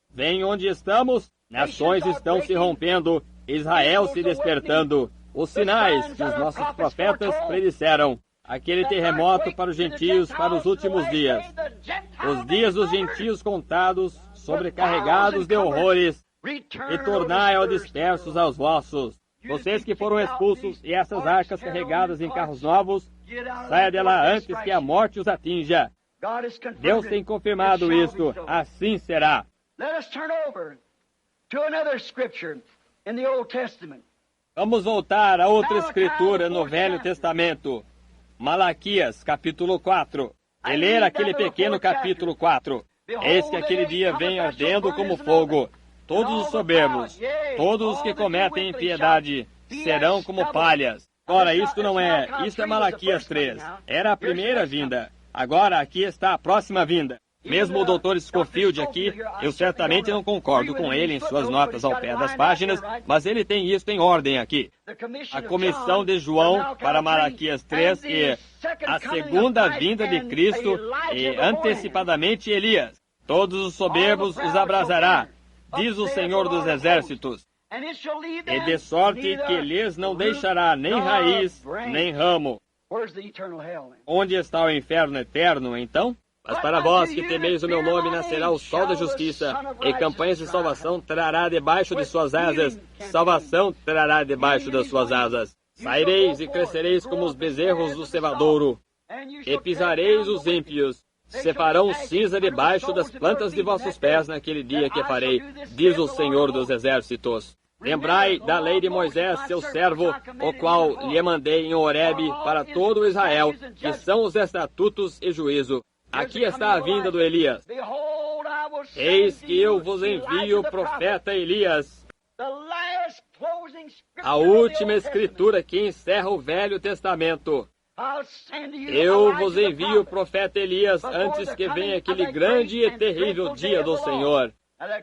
Vem onde estamos? Nações estão se rompendo, Israel se despertando. Os sinais que os nossos profetas predisseram. Aquele terremoto para os gentios para os últimos dias. Os dias dos gentios contados, sobrecarregados de horrores. E tornai ao dispersos aos vossos. Vocês que foram expulsos e essas arcas carregadas em carros novos, saia dela antes que a morte os atinja. Deus tem confirmado isto. Assim será. Vamos voltar a outra escritura no Velho Testamento. Malaquias, capítulo 4. E ler aquele pequeno capítulo 4. Eis que aquele dia vem ardendo como fogo. Todos os soberbos, todos os que cometem impiedade, serão como palhas. Ora, isto não é, isto é Malaquias 3. Era a primeira vinda. Agora aqui está a próxima vinda. Mesmo o Dr. Scofield aqui, eu certamente não concordo com ele em suas notas ao pé das páginas, mas ele tem isto em ordem aqui. A comissão de João para Malaquias 3 e a segunda vinda de Cristo e antecipadamente Elias. Todos os soberbos os abrasará, diz o Senhor dos Exércitos. E de sorte que lhes não deixará nem raiz, nem ramo. Onde está o inferno eterno, então? Mas para vós que temeis o meu nome, nascerá o sol da justiça, e campanhas de salvação trará debaixo de suas asas, salvação trará debaixo das suas asas. Saireis e crescereis como os bezerros do cevadouro, e pisareis os ímpios. Se farão cinza debaixo das plantas de vossos pés naquele dia que farei, diz o Senhor dos Exércitos. Lembrai da lei de Moisés, seu servo, o qual lhe mandei em Horebe para todo o Israel, que são os estatutos e juízo. Aqui está a vinda do Elias. Eis que eu vos envio o profeta Elias. A última escritura que encerra o Velho Testamento. Eu vos envio o profeta Elias antes que venha aquele grande e terrível dia do Senhor.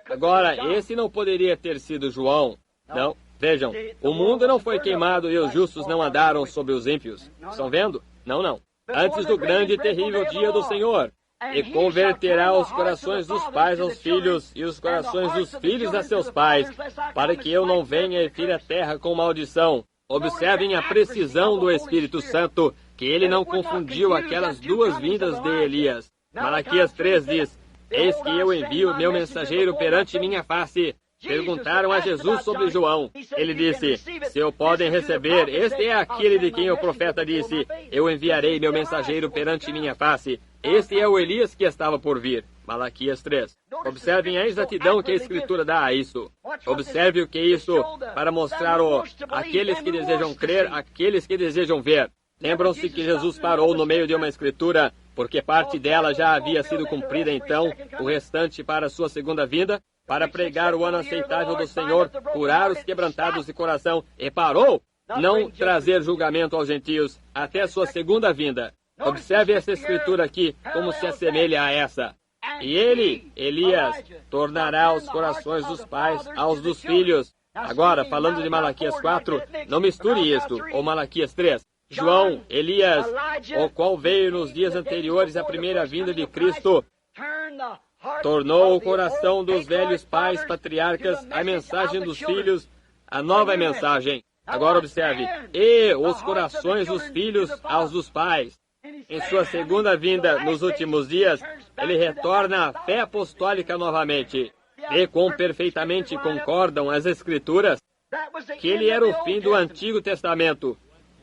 Agora, esse não poderia ter sido João. Não, vejam, o mundo não foi queimado e os justos não andaram sobre os ímpios. Estão vendo? Não, não. Antes do grande e terrível dia do Senhor. E converterá os corações dos pais aos filhos e os corações dos filhos a seus pais, para que eu não venha e fira a terra com maldição. Observem a precisão do Espírito Santo, que ele não confundiu aquelas duas vindas de Elias. Malaquias 3 diz, eis que eu envio meu mensageiro perante minha face. Perguntaram a Jesus sobre João. Ele disse, se o podem receber, este é aquele de quem o profeta disse, eu enviarei meu mensageiro perante minha face. Este é o Elias que estava por vir. Malaquias 3. Observem a exatidão que a Escritura dá a isso. Observe o que é isso para mostrar aqueles que desejam crer, aqueles que desejam ver. Lembram-se que Jesus parou no meio de uma Escritura, porque parte dela já havia sido cumprida então, o restante para a sua segunda vinda, para pregar o ano aceitável do Senhor, curar os quebrantados de coração, e parou, não trazer julgamento aos gentios, até a sua segunda vinda. Observe essa escritura aqui, como se assemelha a essa. E ele, Elias, tornará os corações dos pais aos dos filhos. Agora, falando de Malaquias 4, não misture isto, ou Malaquias 3. João, Elias, o qual veio nos dias anteriores à primeira vinda de Cristo, tornou o coração dos velhos pais patriarcas a mensagem dos filhos, a nova mensagem. Agora observe, e os corações dos filhos aos dos pais. Em sua segunda vinda, nos últimos dias, ele retorna à fé apostólica novamente. E quão perfeitamente concordam as Escrituras que ele era o fim do Antigo Testamento.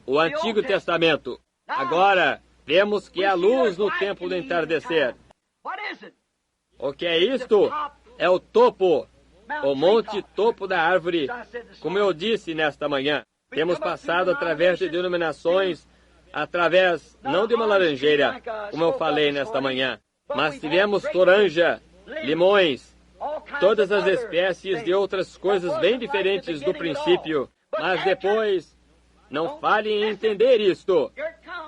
O Antigo Testamento. Agora, vemos que há luz no tempo do entardecer. O que é isto? É o topo, o monte topo da árvore. Como eu disse nesta manhã, temos passado através de denominações, através não de uma laranjeira, como eu falei nesta manhã, mas tivemos toranja, limões, todas as espécies de outras coisas bem diferentes do princípio, mas depois, não falhem em entender isto.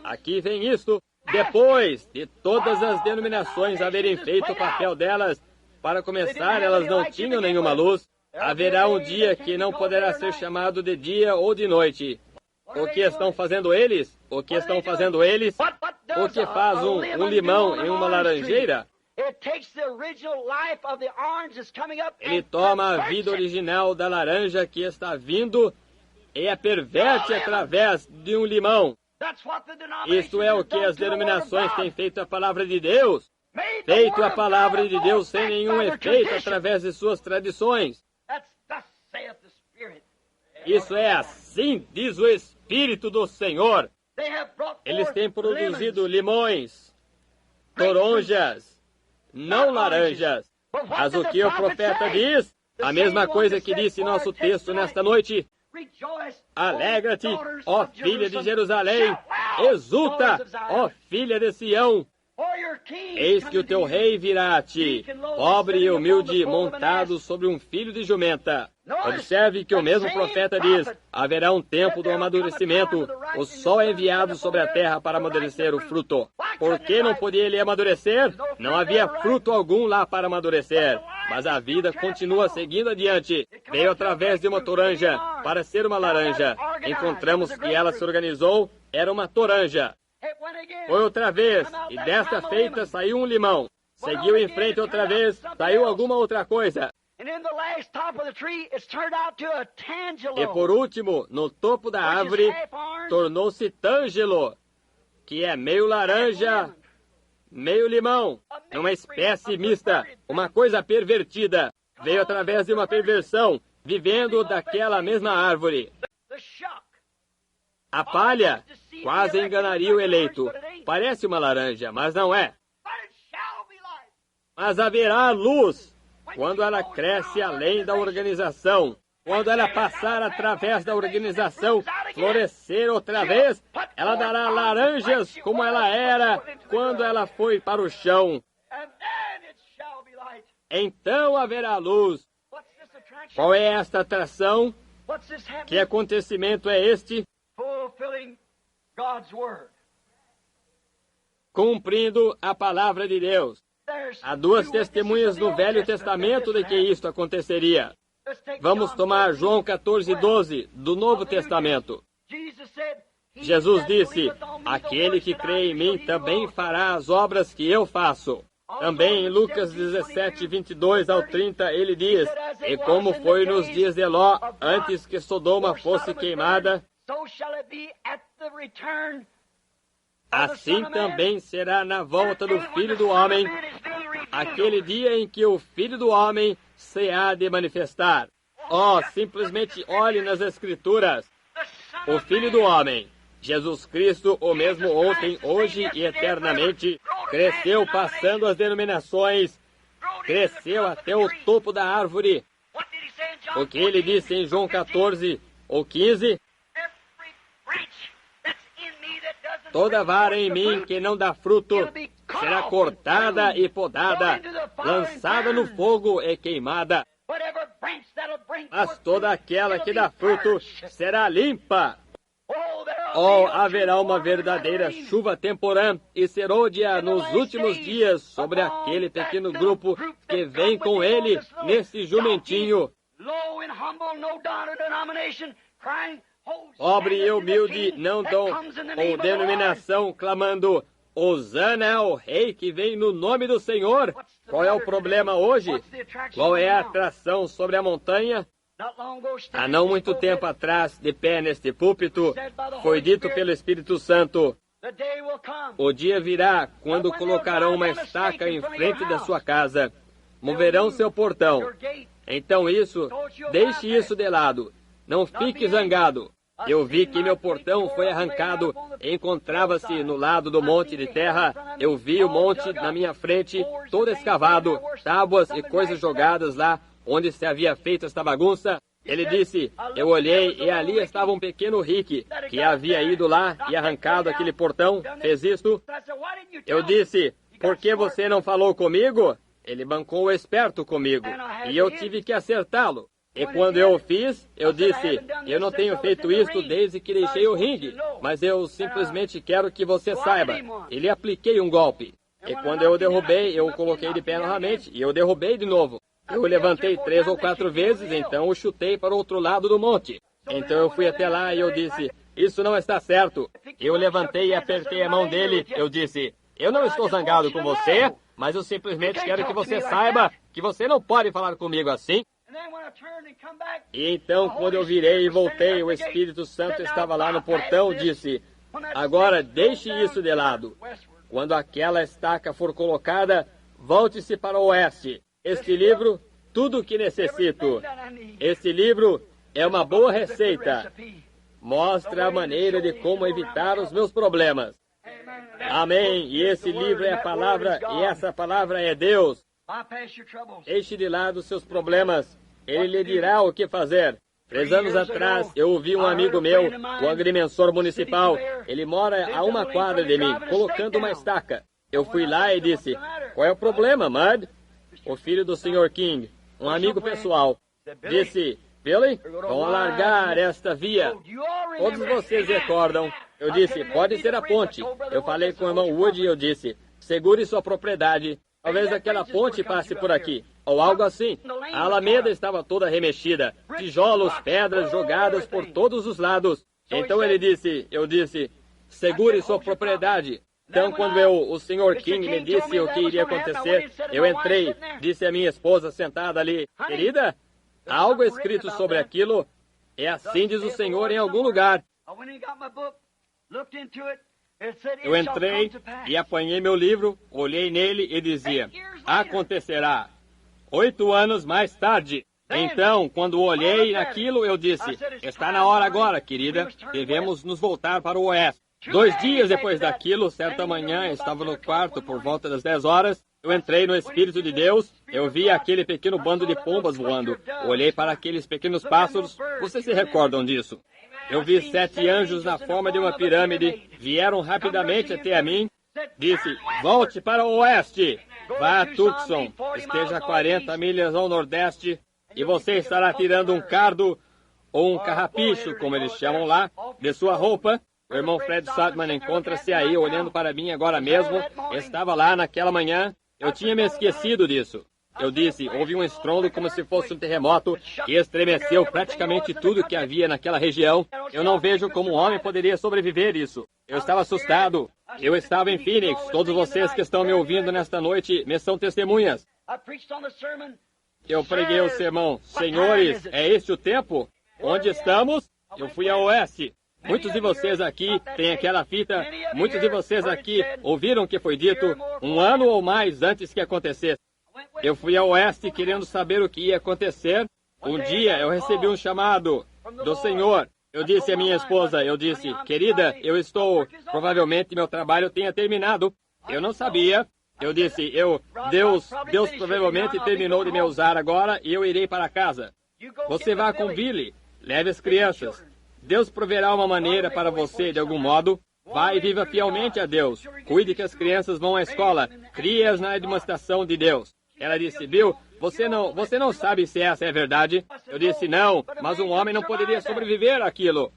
Aqui vem isto. Depois de todas as denominações haverem feito o papel delas, para começar, elas não tinham nenhuma luz. Haverá um dia que não poderá ser chamado de dia ou de noite. O que estão fazendo eles? O que estão fazendo eles? O que faz um limão em uma laranjeira? Ele toma a vida original da laranja que está vindo e a perverte através de um limão. Isto é o que as denominações têm feito a palavra de Deus. Feito a palavra de Deus sem nenhum efeito através de suas tradições. Isso é assim, diz o Espírito do Senhor. Eles têm produzido limões, toronjas, não laranjas. Mas o que o profeta diz? A mesma coisa que disse nosso texto nesta noite. Alegra-te, ó filha de Jerusalém, exulta, ó filha de Sião. Eis que o teu rei virá a ti, pobre e humilde, montado sobre um filho de jumenta. Observe que o mesmo profeta diz, haverá um tempo do amadurecimento, o sol é enviado sobre a terra para amadurecer o fruto. Por que não podia ele amadurecer? Não havia fruto algum lá para amadurecer, mas a vida continua seguindo adiante. Veio através de uma toranja para ser uma laranja. Encontramos que ela se organizou, era uma toranja. Foi outra vez, e desta feita saiu um limão. Seguiu em frente outra vez, saiu alguma outra coisa. E por último, no topo da árvore, tornou-se tângelo, que é meio laranja, meio limão, uma espécie mista, uma coisa pervertida. Veio através de uma perversão, vivendo daquela mesma árvore. A palha quase enganaria o eleito. Parece uma laranja, mas não é. Mas haverá luz quando ela cresce além da organização. Quando ela passar através da organização, florescer outra vez, ela dará laranjas como ela era quando ela foi para o chão. Então haverá luz. Qual é esta atração? Que acontecimento é este? Cumprindo a palavra de Deus. Há duas testemunhas no Velho Testamento de que isto aconteceria. Vamos tomar João 14:12 do Novo Testamento. Jesus disse: aquele que crê em mim também fará as obras que eu faço. Também em Lucas 17:22-30 ele diz: e como foi nos dias de Ló, antes que Sodoma fosse queimada, assim também será na volta do Filho do Homem, aquele dia em que o Filho do Homem se há de manifestar. Oh, simplesmente olhe nas Escrituras. O Filho do Homem, Jesus Cristo, o mesmo ontem, hoje e eternamente, cresceu passando as denominações, cresceu até o topo da árvore. O que ele disse em João 14 ou 15? Toda vara em mim que não dá fruto será cortada e podada, lançada no fogo e queimada. Mas toda aquela que dá fruto será limpa. Oh, haverá uma verdadeira chuva temporã e serôdia nos últimos dias sobre aquele pequeno grupo que vem com ele nesse jumentinho. Pobre e humilde, não dom ou denominação, clamando: Hosana ao rei que vem no nome do Senhor. Qual é o problema hoje? Qual é a atração sobre a montanha? Há não muito tempo atrás, de pé neste púlpito, foi dito pelo Espírito Santo: o dia virá quando colocarão uma estaca em frente da sua casa, moverão seu portão. Então deixe isso de lado. Não fique zangado. Eu vi que meu portão foi arrancado, encontrava-se no lado do monte de terra. Eu vi o monte na minha frente, todo escavado, tábuas e coisas jogadas lá onde se havia feito esta bagunça. Ele disse: eu olhei e ali estava um pequeno Rick que havia ido lá e arrancado aquele portão, fez isto. Eu disse: por que você não falou comigo? Ele bancou o esperto comigo e eu tive que acertá-lo. E quando eu o fiz, eu disse: eu não tenho feito isto desde que deixei o ringue, mas eu simplesmente quero que você saiba. E lhe apliquei um golpe. E quando eu o derrubei, eu o coloquei de pé novamente e eu derrubei de novo. Eu o levantei 3 ou 4 vezes, então o chutei para o outro lado do monte. Então eu fui até lá e eu disse: isso não está certo. Eu levantei e apertei a mão dele. Eu disse: eu não estou zangado com você, mas eu simplesmente quero que você saiba que você não pode falar comigo assim. E então, quando eu virei e voltei, o Espírito Santo estava lá no portão, disse: agora deixe isso de lado. Quando aquela estaca for colocada, volte-se para o oeste. Este livro, tudo o que necessito. Este livro é uma boa receita. Mostra a maneira de como evitar os meus problemas. Amém. E esse livro é a palavra, e essa palavra é Deus. Deixe de lado seus problemas. Ele lhe dirá o que fazer. 3 anos atrás, eu ouvi um amigo meu, o agrimensor municipal. Ele mora a 1 quadra de mim, colocando uma estaca. Eu fui lá e disse: qual é o problema, Mud? O filho do Sr. King, um amigo pessoal, disse: Billy, vão alargar esta via. Todos vocês recordam. Eu disse: pode ser a ponte. Eu falei com o irmão Wood e eu disse: segure sua propriedade. Talvez aquela ponte passe por aqui, ou algo assim. A alameda estava toda remexida, tijolos, pedras jogadas por todos os lados. Então ele disse, eu disse: segure sua propriedade. Então, quando o Sr. King me disse o que iria acontecer, eu entrei, disse a minha esposa sentada ali, querida, há algo escrito sobre aquilo, é assim diz o Senhor em algum lugar. Eu entrei e apanhei meu livro, olhei nele e dizia, acontecerá 8 anos mais tarde. Então, quando olhei naquilo, eu disse, está na hora agora, querida, devemos nos voltar para o oeste. 2 dias depois daquilo, certa manhã, eu estava no quarto por volta das 10 horas, eu entrei no Espírito de Deus, eu vi aquele pequeno bando de pombas voando, olhei para aqueles pequenos pássaros, vocês se recordam disso? Eu vi 7 anjos na forma de uma pirâmide, vieram rapidamente até a mim, disse, volte para o oeste, vá a Tucson, esteja a 40 milhas ao nordeste, e você estará tirando um cardo, ou um carrapicho, como eles chamam lá, de sua roupa. O irmão Fred Sutman encontra-se aí, olhando para mim agora mesmo. Estava lá naquela manhã. Eu tinha me esquecido disso. Eu disse, houve um estrondo como se fosse um terremoto que estremeceu praticamente tudo que havia naquela região. Eu não vejo como um homem poderia sobreviver isso. Eu estava assustado. Eu estava em Phoenix. Todos vocês que estão me ouvindo nesta noite me são testemunhas. Eu preguei o sermão, senhores, é este o tempo? Onde estamos? Eu fui a oeste. Muitos de vocês aqui têm aquela fita, muitos de vocês aqui ouviram o que foi dito 1 ano ou mais antes que acontecesse. Eu fui ao oeste querendo saber o que ia acontecer. Um dia eu recebi um chamado do Senhor. Eu disse à minha esposa, eu disse, querida, provavelmente meu trabalho tenha terminado. Eu não sabia. Eu disse, Deus provavelmente terminou de me usar agora e eu irei para casa. Você vá com Billy, leve as crianças. Deus proverá uma maneira para você de algum modo. Vá e viva fielmente a Deus. Cuide que as crianças vão à escola. Crie-as na demonstração de Deus. Ela disse, Bill, você não sabe se essa é verdade? Eu disse, não, mas um homem não poderia sobreviver àquilo.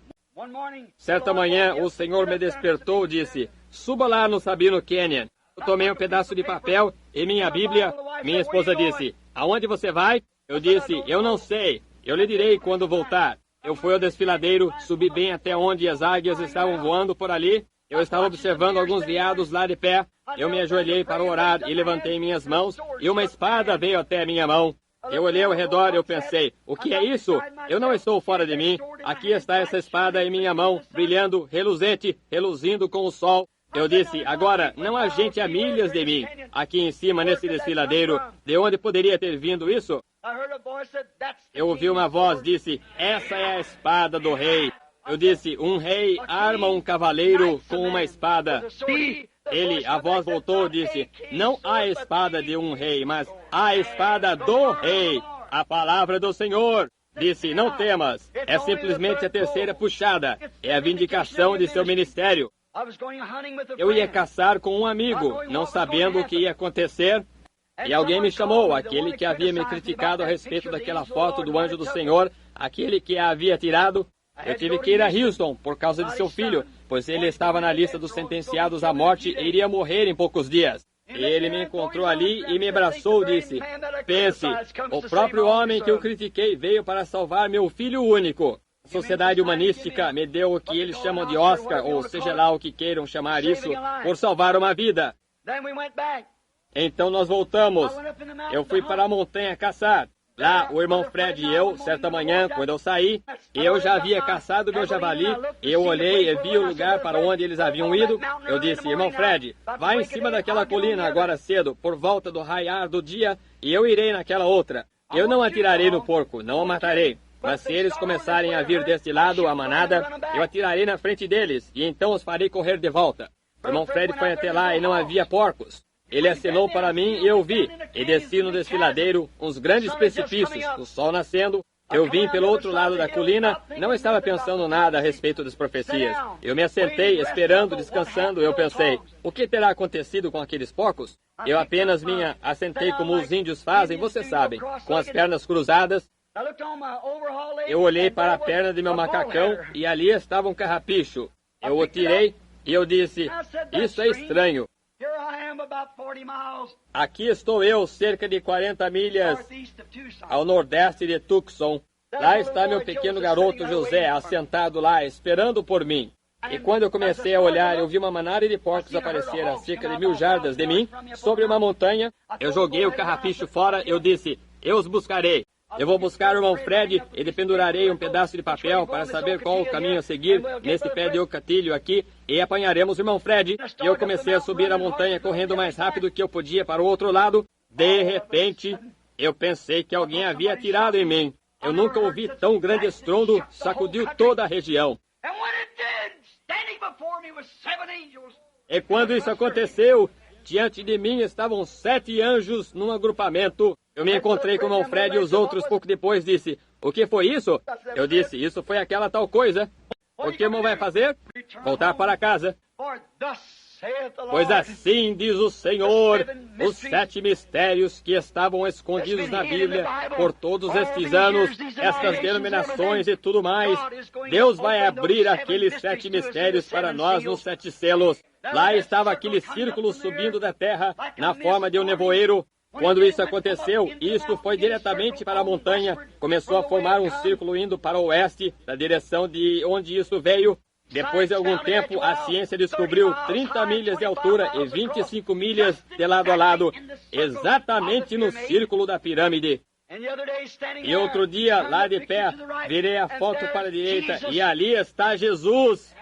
Certa manhã, o Senhor me despertou e disse, suba lá no Sabino Canyon. Eu tomei um pedaço de papel e minha Bíblia. Minha esposa disse, aonde você vai? Eu disse, eu não sei. Eu lhe direi quando voltar. Eu fui ao desfiladeiro, subi bem até onde as águias estavam voando por ali. Eu estava observando alguns veados lá de pé. Eu me ajoelhei para orar e levantei minhas mãos, e uma espada veio até a minha mão. Eu olhei ao redor e eu pensei, o que é isso? Eu não estou fora de mim. Aqui está essa espada em minha mão, brilhando, reluzente, reluzindo com o sol. Eu disse, agora, não há gente a milhas de mim, aqui em cima nesse desfiladeiro. De onde poderia ter vindo isso? Eu ouvi uma voz, disse, essa é a espada do rei. Eu disse, um rei arma um cavaleiro com uma espada. A voz voltou e disse, não a espada de um rei, mas a espada do rei. A palavra do Senhor. Disse, não temas, é simplesmente a terceira puxada. É a vindicação de seu ministério. Eu ia caçar com um amigo, não sabendo o que ia acontecer. E alguém me chamou, aquele que havia me criticado a respeito daquela foto do anjo do Senhor, aquele que a havia tirado. Eu tive que ir a Houston por causa de seu filho, pois ele estava na lista dos sentenciados à morte e iria morrer em poucos dias. E ele me encontrou ali e me abraçou e disse, pense, o próprio homem que eu critiquei veio para salvar meu filho único. A sociedade humanística me deu o que eles chamam de Oscar, ou seja lá o que queiram chamar isso, por salvar uma vida. Então nós voltamos. Eu fui para a montanha caçar. Lá, o irmão Fred e eu, certa manhã, quando eu saí, eu já havia caçado meu javali, eu olhei e vi o lugar para onde eles haviam ido. Eu disse, irmão Fred, vá em cima daquela colina agora cedo, por volta do raiar do dia, e eu irei naquela outra. Eu não atirarei no porco, não o matarei. Mas se eles começarem a vir deste lado, a manada, eu atirarei na frente deles, e então os farei correr de volta. O irmão Fred foi até lá e não havia porcos. Ele acenou para mim e eu vi, e desci no desfiladeiro, uns grandes precipícios, o sol nascendo. Eu vim pelo outro lado da colina, não estava pensando nada a respeito das profecias. Eu me assentei, esperando, descansando, eu pensei, o que terá acontecido com aqueles porcos? Eu apenas assentei como os índios fazem, vocês sabem, com as pernas cruzadas. Eu olhei para a perna de meu macacão e ali estava um carrapicho. Eu o tirei e eu disse, isso é estranho. Aqui estou eu, cerca de 40 milhas ao nordeste de Tucson. Lá está meu pequeno garoto José, assentado lá, esperando por mim. E quando eu comecei a olhar, eu vi uma manada de porcos aparecer a cerca de 1000 jardas de mim, sobre uma montanha. Eu joguei o carrapicho fora, eu disse, eu os buscarei. Eu vou buscar o irmão Fred e lhe pendurarei um pedaço de papel para saber qual o caminho a seguir nesse pé de eucatilho aqui e apanharemos o irmão Fred. E eu comecei a subir a montanha correndo o mais rápido que eu podia para o outro lado. De repente, eu pensei que alguém havia atirado em mim. Eu nunca ouvi tão grande estrondo, sacudiu toda a região. E quando isso aconteceu, diante de mim estavam 7 anjos num agrupamento. Eu me encontrei com o irmão Fred e os outros pouco depois disse, o que foi isso? Eu disse, isso foi aquela tal coisa. O que o irmão vai fazer? Voltar para casa. Pois assim diz o Senhor, os 7 mistérios que estavam escondidos na Bíblia por todos estes anos, estas denominações e tudo mais, Deus vai abrir aqueles 7 mistérios para nós nos 7 selos. Lá estava aquele círculo subindo da terra na forma de um nevoeiro. Quando isso aconteceu, isto foi diretamente para a montanha. Começou a formar um círculo indo para o oeste, na direção de onde isso veio. Depois de algum tempo, a ciência descobriu 30 milhas de altura e 25 milhas de lado a lado, exatamente no círculo da pirâmide. E outro dia, lá de pé, virei a foto para a direita e ali está Jesus,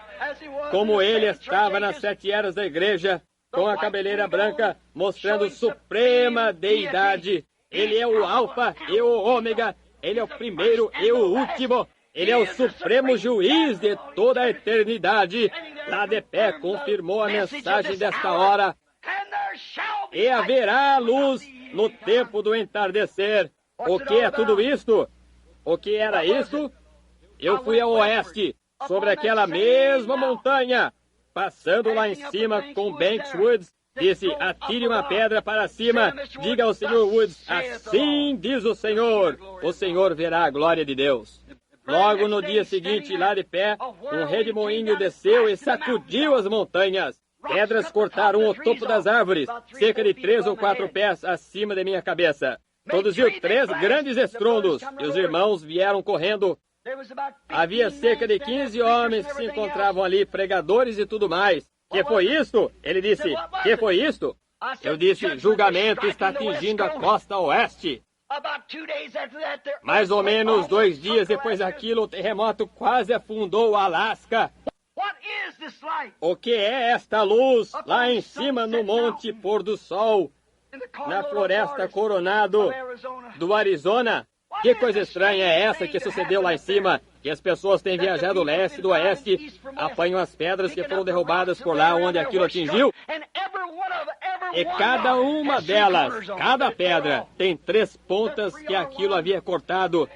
como ele estava nas 7 eras da igreja, com a cabeleira branca, mostrando suprema deidade. Ele é o Alfa e o Ômega, ele é o primeiro e o último. Ele é o supremo juiz de toda a eternidade. Lá de pé confirmou a mensagem desta hora. E haverá luz no tempo do entardecer. O que é tudo isto? O que era isto? Eu fui ao oeste, sobre aquela mesma montanha, passando lá em cima com Banks Woods, disse, atire uma pedra para cima, diga ao Sr. Woods, assim diz o Senhor verá a glória de Deus. Logo no dia seguinte, lá de pé, um redemoinho desceu e sacudiu as montanhas. Pedras cortaram o topo das árvores, cerca de 3 ou 4 pés acima de minha cabeça. Produziu 3 grandes estrondos, e os irmãos vieram correndo. Havia cerca de 15 homens que se encontravam ali, pregadores e tudo mais. Que foi isto? Ele disse, que foi isto? Eu disse, julgamento está atingindo a costa oeste. Mais ou menos 2 dias depois daquilo, o terremoto quase afundou o Alasca. O que é esta luz lá em cima no Monte Pôr do Sol, na Floresta Coronado do Arizona? Que coisa estranha é essa que sucedeu lá em cima? Que as pessoas têm viajado do leste e do oeste, apanham as pedras que foram derrubadas por lá onde aquilo atingiu. E cada uma delas, cada pedra, tem 3 pontas que aquilo havia cortado.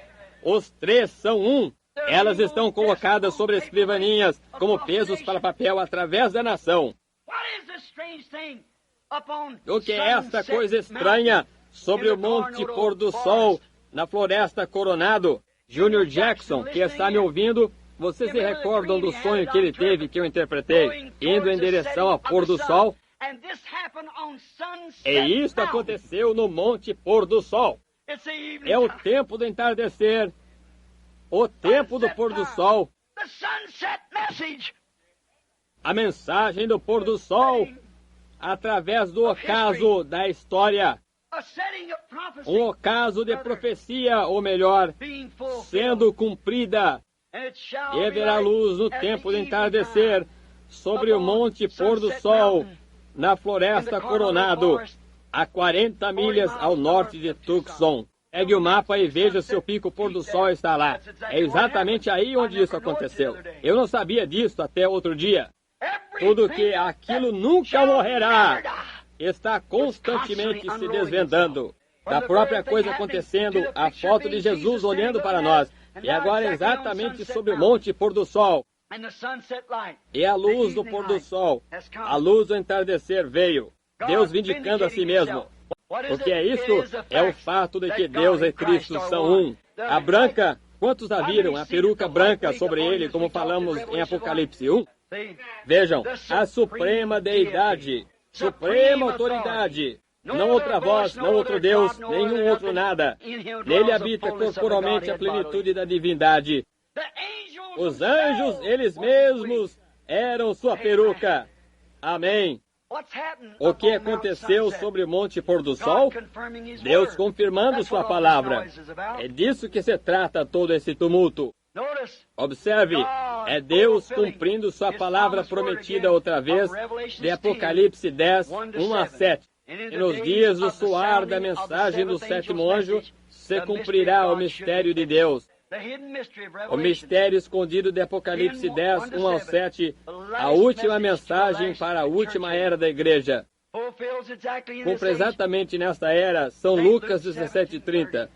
Os 3 são um. Elas estão colocadas sobre escrivaninhas, como pesos para papel através da nação. O que é esta coisa estranha sobre o Monte Pôr do Sol, na Floresta Coronado? Junior Jackson, que está me ouvindo, vocês se recordam do sonho que ele teve, que eu interpretei, indo em direção ao pôr do sol? E isto aconteceu no Monte Pôr do Sol. É o tempo do entardecer, o tempo do pôr do sol. A mensagem do pôr do sol, através do ocaso da história. Um ocaso de profecia, ou melhor, sendo cumprida. E haverá luz no tempo de entardecer sobre o Monte Pôr do Sol, na Floresta Coronado, a 40 milhas ao norte de Tucson. Pegue o mapa e veja se o pico pôr do sol está lá. É exatamente aí onde isso aconteceu. Eu não sabia disso até outro dia. Tudo que aquilo nunca morrerá está constantemente se desvendando. Da própria coisa acontecendo, a foto de Jesus olhando para nós. E agora exatamente sobre o Monte Pôr do Sol. E a luz do pôr do sol, a luz do entardecer veio. Deus vindicando a si mesmo. O que é isso? É o fato de que Deus e Cristo são um. A branca, quantos a viram? A peruca branca sobre ele, como falamos em Apocalipse 1. Vejam, a suprema deidade, suprema autoridade. Não outra voz, não outro Deus, nenhum outro nada. Nele habita corporalmente a plenitude da divindade. Os anjos, eles mesmos, eram sua peruca. Amém. O que aconteceu sobre o Monte Pôr do Sol? Deus confirmando sua palavra. É disso que se trata todo esse tumulto. Observe, é Deus cumprindo sua palavra prometida outra vez, de Apocalipse 10, 1 a 7. E nos dias do soar da mensagem do sétimo anjo, se cumprirá o mistério de Deus. O mistério escondido de Apocalipse 10, 1 ao 7, a última mensagem para a última era da igreja. Cumpre exatamente nesta era, São Lucas 17:30,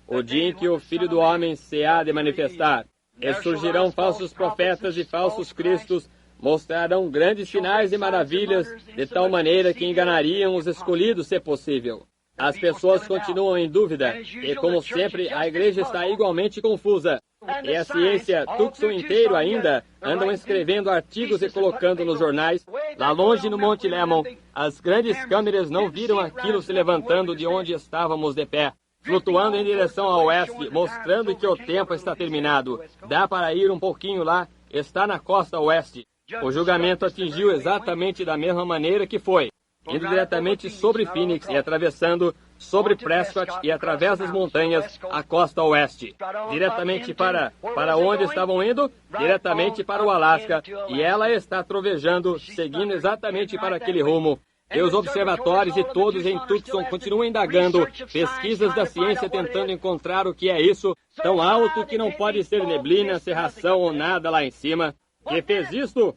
o dia em que o Filho do Homem se há de manifestar. E surgirão falsos profetas e falsos cristos, mostrarão grandes sinais e maravilhas, de tal maneira que enganariam os escolhidos, se possível. As pessoas continuam em dúvida, e como sempre, a igreja está igualmente confusa. E a ciência, Tucson inteiro ainda, andam escrevendo artigos e colocando nos jornais. Lá longe no Monte Lemmon, as grandes câmeras não viram aquilo se levantando de onde estávamos de pé, flutuando em direção ao oeste, mostrando que o tempo está terminado. Dá para ir um pouquinho lá, está na costa oeste. O julgamento atingiu exatamente da mesma maneira que foi, indo diretamente sobre Phoenix e atravessando sobre Prescott e através das montanhas a costa oeste. Diretamente para onde estavam indo? Diretamente para o Alasca. E ela está trovejando, seguindo exatamente para aquele rumo. E os observatórios e todos em Tucson continuam indagando, pesquisas da ciência tentando encontrar o que é isso, tão alto que não pode ser neblina, cerração ou nada lá em cima. Que fez isto?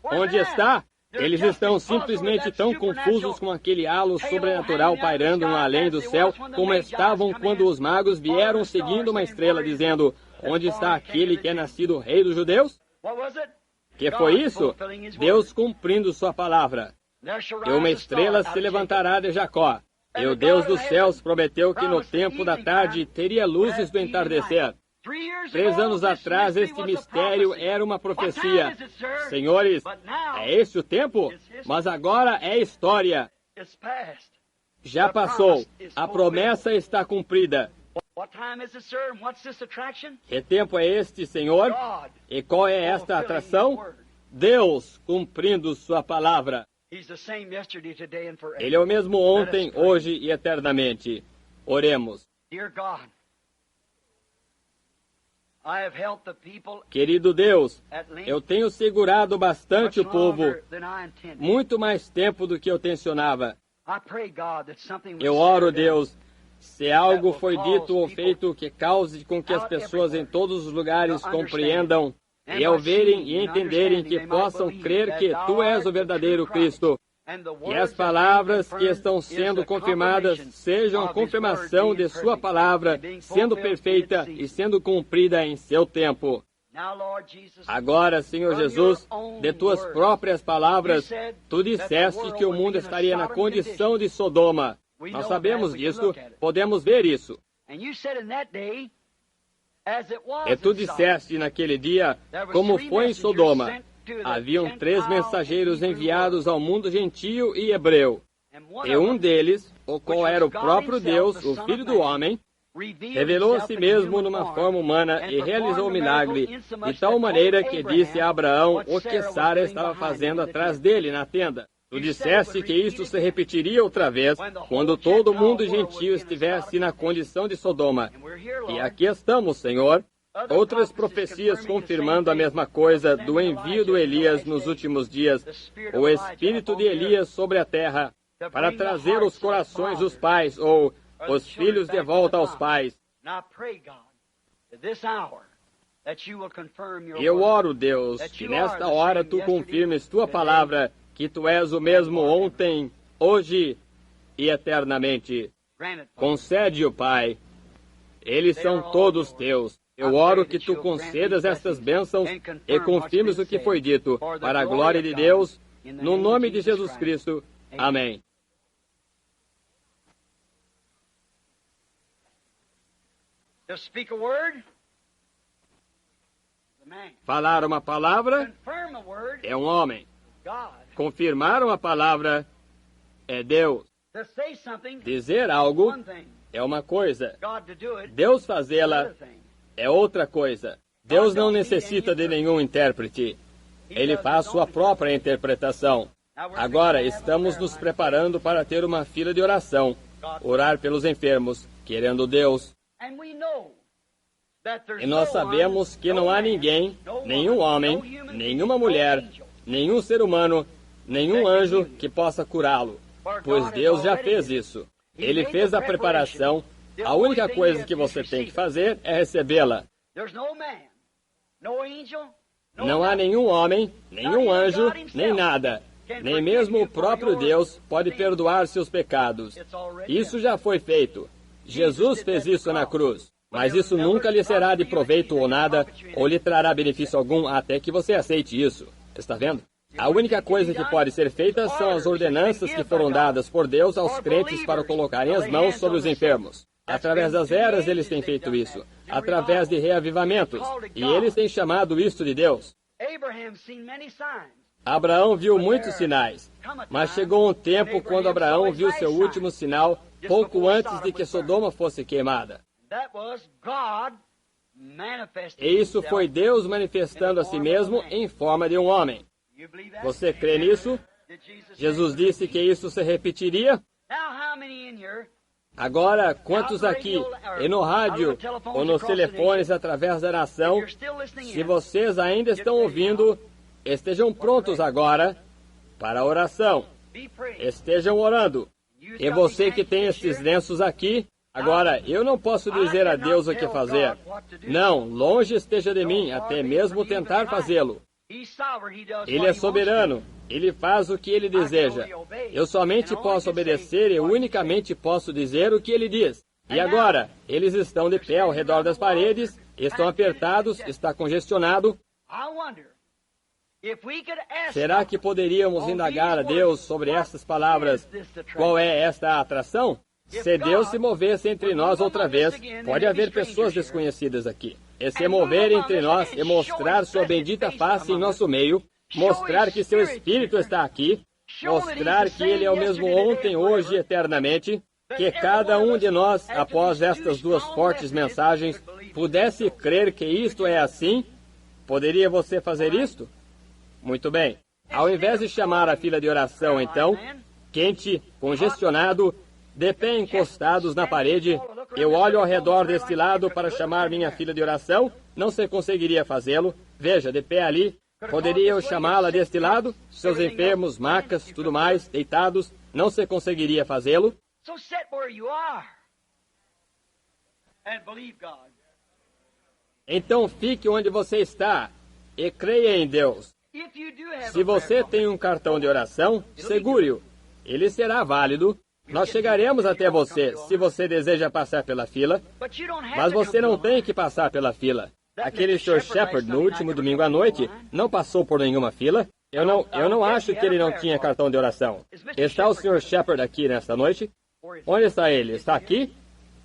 Onde está? Eles estão simplesmente tão confusos com aquele halo sobrenatural pairando no além do céu, como estavam quando os magos vieram seguindo uma estrela, dizendo, onde está aquele que é nascido rei dos judeus? Que foi isso? Deus cumprindo sua palavra. E uma estrela se levantará de Jacó. E o Deus dos céus prometeu que no tempo da tarde teria luzes do entardecer. 3 anos atrás, este mistério era uma profecia. Senhores, é esse o tempo? Mas agora é história. Já passou. A promessa está cumprida. Que tempo é este, Senhor? E qual é esta atração? Deus cumprindo sua palavra. Ele é o mesmo ontem, hoje e eternamente. Oremos. Querido Deus, eu tenho segurado bastante o povo, muito mais tempo do que eu tensionava. Eu oro, Deus, se algo foi dito ou feito que cause com que as pessoas em todos os lugares compreendam, e ao verem e entenderem que possam crer que Tu és o verdadeiro Cristo, e as palavras que estão sendo confirmadas sejam a confirmação de Sua palavra, sendo perfeita e sendo cumprida em seu tempo. Agora, Senhor Jesus, de Tuas próprias palavras, Tu disseste que o mundo estaria na condição de Sodoma. Nós sabemos disso, podemos ver isso. E Tu disseste naquele dia, como foi em Sodoma. Haviam 3 mensageiros enviados ao mundo gentio e hebreu. E um deles, o qual era o próprio Deus, o Filho do Homem, revelou a si mesmo numa forma humana e realizou o milagre, de tal maneira que disse a Abraão o que Sara estava fazendo atrás dele na tenda. Tu disseste que isto se repetiria outra vez, quando todo mundo gentio estivesse na condição de Sodoma. E aqui estamos, Senhor. Outras profecias confirmando a mesma coisa do envio do Elias nos últimos dias, o espírito de Elias sobre a terra, para trazer os corações dos pais, ou os filhos de volta aos pais. Eu oro, Deus, que nesta hora Tu confirmes Tua palavra, que Tu és o mesmo ontem, hoje e eternamente. Concede-o, Pai. Eles são todos Teus. Eu oro que Tu concedas estas bênçãos e confirmes o que foi dito, para a glória de Deus, no nome de Jesus Cristo. Amém. Falar uma palavra é um homem. Confirmar uma palavra é Deus. Dizer algo é uma coisa. Deus fazê-la é outra coisa. Deus não necessita de nenhum intérprete. Ele faz sua própria interpretação. Agora, estamos nos preparando para ter uma fila de oração, orar pelos enfermos, querendo Deus. E nós sabemos que não há ninguém, nenhum homem, nenhuma mulher, nenhum ser humano, nenhum anjo que possa curá-lo, pois Deus já fez isso. Ele fez a preparação. A única coisa que você tem que fazer é recebê-la. Não há nenhum homem, nenhum anjo, nem nada. Nem mesmo o próprio Deus pode perdoar seus pecados. Isso já foi feito. Jesus fez isso na cruz. Mas isso nunca lhe será de proveito ou nada, ou lhe trará benefício algum até que você aceite isso. Está vendo? A única coisa que pode ser feita são as ordenanças que foram dadas por Deus aos crentes para colocarem as mãos sobre os enfermos. Através das eras eles têm feito isso, através de reavivamentos, e eles têm chamado isso de Deus. Abraão viu muitos sinais, mas chegou um tempo quando Abraão viu seu último sinal, pouco antes de que Sodoma fosse queimada. E isso foi Deus manifestando a si mesmo em forma de um homem. Você crê nisso? Jesus disse que isso se repetiria? Agora, quantos aqui, e no rádio, ou nos telefones através da nação, se vocês ainda estão ouvindo, estejam prontos agora para a oração. Estejam orando. E você que tem esses lenços aqui, agora, eu não posso dizer a Deus o que fazer. Não, longe esteja de mim, até mesmo tentar fazê-lo. Ele é soberano. Ele faz o que Ele deseja. Eu somente posso obedecer e unicamente posso dizer o que Ele diz. E agora, eles estão de pé ao redor das paredes, estão apertados, está congestionado. Será que poderíamos indagar a Deus sobre essas palavras? Qual é esta atração? Se Deus se movesse entre nós outra vez, pode haver pessoas desconhecidas aqui. E se mover entre nós e mostrar sua bendita face em nosso meio, mostrar que seu Espírito está aqui, mostrar que Ele é o mesmo ontem, hoje e eternamente, que cada um de nós, após estas duas fortes mensagens, pudesse crer que isto é assim, poderia você fazer isto? Muito bem. Ao invés de chamar a fila de oração, então, quente, congestionado, de pé encostados na parede, eu olho ao redor deste lado para chamar minha fila de oração, não se conseguiria fazê-lo. Veja, de pé ali, poderia eu chamá-la deste lado? Seus enfermos, macas, tudo mais, deitados, não se conseguiria fazê-lo. Então fique onde você está e creia em Deus. Se você tem um cartão de oração, segure-o. Ele será válido. Nós chegaremos até você se você deseja passar pela fila, mas você não tem que passar pela fila. Aquele Sr. Shepard, no último domingo à noite, não passou por nenhuma fila. Eu não acho que ele não tinha cartão de oração. Está o Sr. Shepard aqui nesta noite? Onde está ele? Está aqui?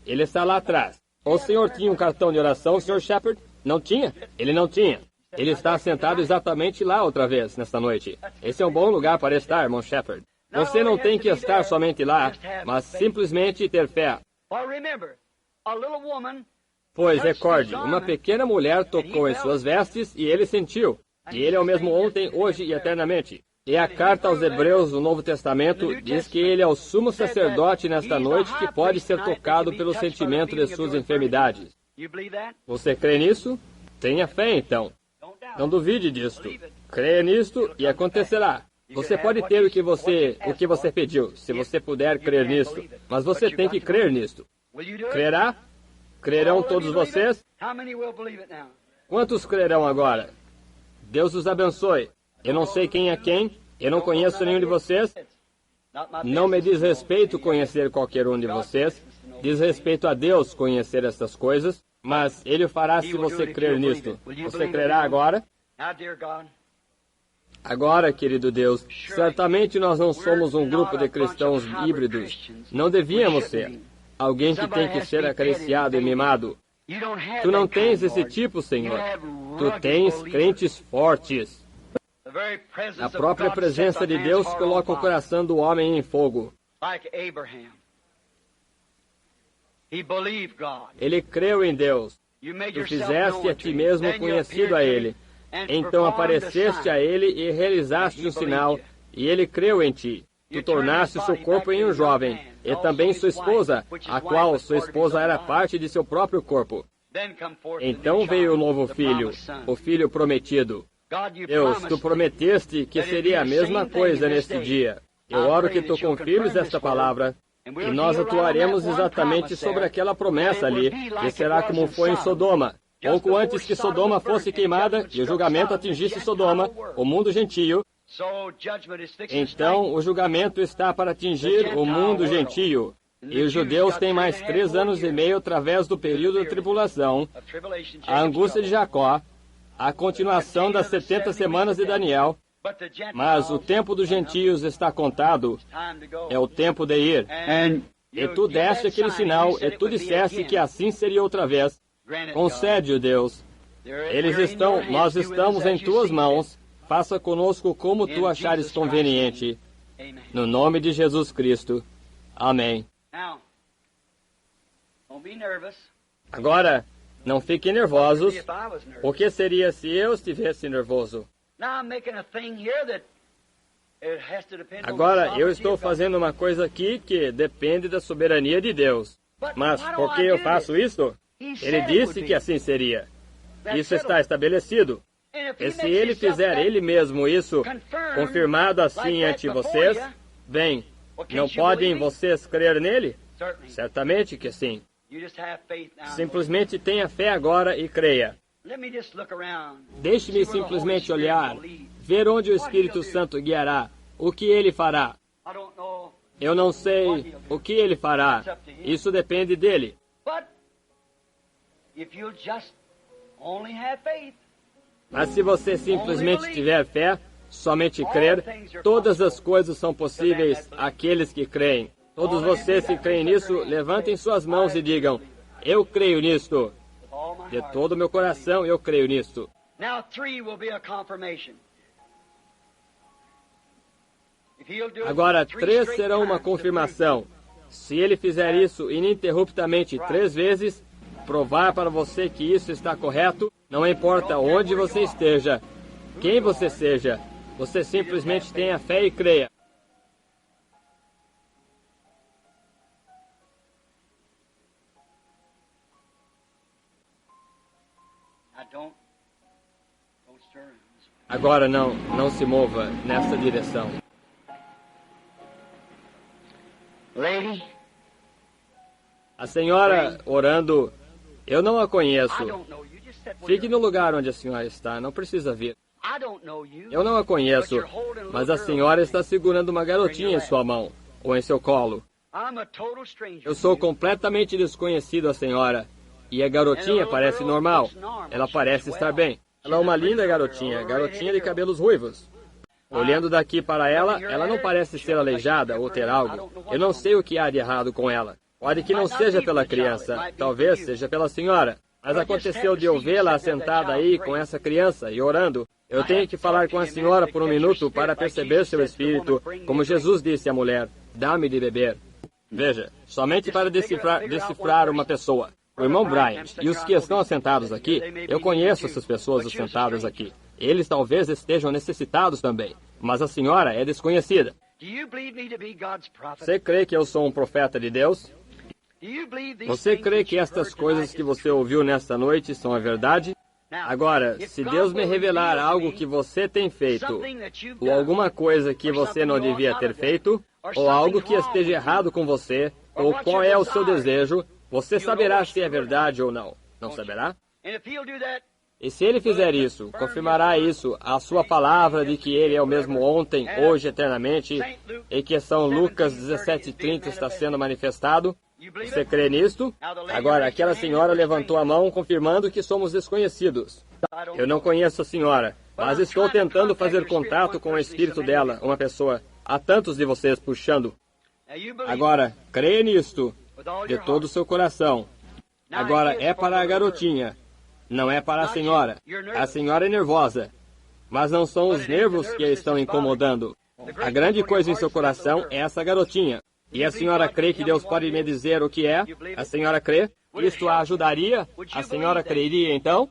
Ele está lá atrás. O senhor tinha um cartão de oração, Sr. Shepard? Não tinha? Ele não tinha. Ele está sentado exatamente lá outra vez, nesta noite. Esse é um bom lugar para estar, irmão Shepard. Você não tem que estar somente lá, mas simplesmente ter fé. Pois, recorde, uma pequena mulher tocou em suas vestes e ele sentiu. E ele é o mesmo ontem, hoje e eternamente. E a carta aos Hebreus do Novo Testamento diz que ele é o sumo sacerdote nesta noite que pode ser tocado pelo sentimento de suas enfermidades. Você crê nisso? Tenha fé, então. Não duvide disto. Creia nisto e acontecerá. Você pode ter o que você pediu, se você puder crer nisto. Mas você tem que crer nisto. Crerá? Crerão todos vocês? Quantos crerão agora? Deus os abençoe. Eu não sei quem é quem. Eu não conheço nenhum de vocês. Não me diz respeito conhecer qualquer um de vocês. Diz respeito a Deus conhecer estas coisas. Mas Ele fará se você crer nisto. Você crerá agora? Agora, querido Deus, certamente nós não somos um grupo de cristãos híbridos. Não devíamos ser. Alguém que tem que ser acariciado e mimado. Tu não tens esse tipo, Senhor. Tu tens crentes fortes. A própria presença de Deus coloca o coração do homem em fogo. Ele creu em Deus. Tu fizeste a ti mesmo conhecido a Ele. Então apareceste a ele e realizaste um sinal, e ele creu em ti. Tu tornaste seu corpo em um jovem, e também sua esposa, a qual sua esposa era parte de seu próprio corpo. Então veio o novo filho, o filho prometido. Deus, tu prometeste que seria a mesma coisa neste dia. Eu oro que tu confirmes esta palavra, e nós atuaremos exatamente sobre aquela promessa ali, que será como foi em Sodoma. Pouco antes que Sodoma fosse queimada e o julgamento atingisse Sodoma, o mundo gentio, então o julgamento está para atingir o mundo gentio. E os judeus têm mais 3 anos e meio através do período da tribulação, a angústia de Jacó, a continuação das 70 semanas de Daniel. Mas o tempo dos gentios está contado, é o tempo de ir. E tu deste aquele sinal, e tu disseste que assim seria outra vez. Concede-o, Deus. Nós estamos em tuas mãos. Faça conosco como tu achares conveniente. No nome de Jesus Cristo. Amém. Agora, não fiquem nervosos. O que seria se eu estivesse nervoso? Agora, eu estou fazendo uma coisa aqui que depende da soberania de Deus. Mas por que eu faço isso? Ele disse que assim seria. Isso está estabelecido. E se ele fizer ele mesmo isso, confirmado assim ante vocês, bem, não podem vocês crer nele? Certamente que sim. Simplesmente tenha fé agora e creia. Deixe-me simplesmente olhar, ver onde o Espírito Santo guiará, o que ele fará. Eu não sei o que ele fará. Isso depende dele. Mas se você simplesmente tiver fé, somente crer, todas as coisas são possíveis àqueles que creem. Todos vocês que creem nisso, levantem suas mãos e digam, eu creio nisto. De todo o meu coração, eu creio nisto. Agora, 3 serão uma confirmação. Se ele fizer isso ininterruptamente 3 vezes, provar para você que isso está correto, não importa onde você esteja, quem você seja, você simplesmente tenha fé e creia. Agora não se mova nessa direção. A senhora orando, eu não a conheço. Fique no lugar onde a senhora está, não precisa vir. Eu não a conheço, mas a senhora está segurando uma garotinha em sua mão, ou em seu colo. Eu sou completamente desconhecido à senhora, e a garotinha parece normal. Ela parece estar bem. Ela é uma linda garotinha de cabelos ruivos. Olhando daqui para ela, ela não parece ser aleijada ou ter algo. Eu não sei o que há de errado com ela. Pode que não seja pela criança, talvez seja pela senhora. Mas aconteceu de eu vê-la sentada aí com essa criança e orando. Eu tenho que falar com a senhora por 1 minuto para perceber seu espírito, como Jesus disse à mulher, dá-me de beber. Veja, somente para decifrar uma pessoa. O irmão Bryant e os que estão assentados aqui, eu conheço essas pessoas assentadas aqui. Eles talvez estejam necessitados também, mas a senhora é desconhecida. Você crê que eu sou um profeta de Deus? Você crê que estas coisas que você ouviu nesta noite são a verdade? Agora, se Deus me revelar algo que você tem feito, ou alguma coisa que você não devia ter feito, ou algo que esteja errado com você, ou qual é o seu desejo, você saberá se é verdade ou não. Não saberá? E se ele fizer isso, confirmará isso, a sua palavra de que ele é o mesmo ontem, hoje, eternamente, e que São Lucas 17:30 está sendo manifestado? Você crê nisto? Agora, aquela senhora levantou a mão, confirmando que somos desconhecidos. Eu não conheço a senhora, mas estou tentando fazer contato com o espírito dela, uma pessoa. Há tantos de vocês puxando. Agora, creia nisto, de todo o seu coração. Agora, é para a garotinha, não é para a senhora. A senhora é nervosa, mas não são os nervos que a estão incomodando. A grande coisa em seu coração é essa garotinha. E a senhora crê que Deus pode me dizer o que é? A senhora crê? Isto a ajudaria? A senhora creria então?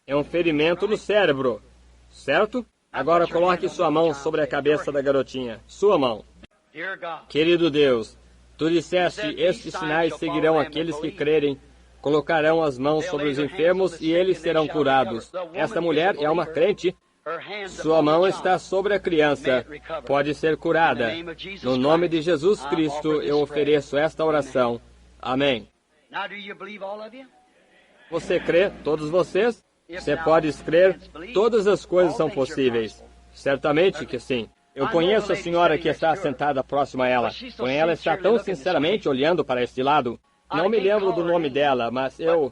É um ferimento no cérebro, certo? Agora coloque sua mão sobre a cabeça da garotinha. Sua mão. Querido Deus, Tu disseste, estes sinais seguirão aqueles que crerem. Colocarão as mãos sobre os enfermos e eles serão curados. Esta mulher é uma crente. Sua mão está sobre a criança. Pode ser curada. No nome de Jesus Cristo, eu ofereço esta oração. Amém. Você crê, todos vocês? Você pode crer, todas as coisas são possíveis. Certamente que sim. Eu conheço a senhora que está sentada próxima a ela. Ela está tão sinceramente olhando para este lado. Não me lembro do nome dela, mas se eu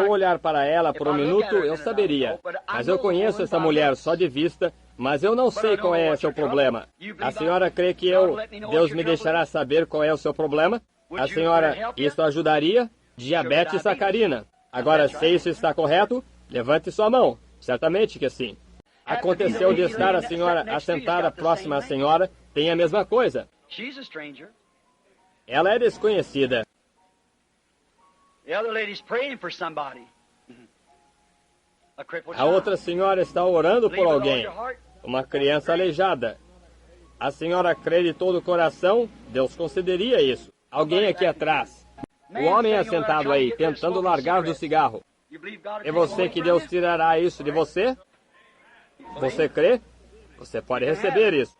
olhar para ela por um minuto, eu saberia. Mas eu conheço essa mulher só de vista, mas eu não sei qual é seu problema. A senhora crê que Deus me deixará saber qual é o seu problema? A senhora, isso ajudaria? Diabetes sacarina. Agora, se isso está correto, levante sua mão. Certamente que sim. Aconteceu de estar a senhora assentada próxima à senhora, tem a mesma coisa. Ela é desconhecida. A outra senhora está orando por alguém, uma criança aleijada. A senhora crê de todo o coração, Deus concederia isso. Alguém aqui atrás. O homem é sentado aí, tentando largar do cigarro. É você que Deus tirará isso de você? Você crê? Você pode receber isso.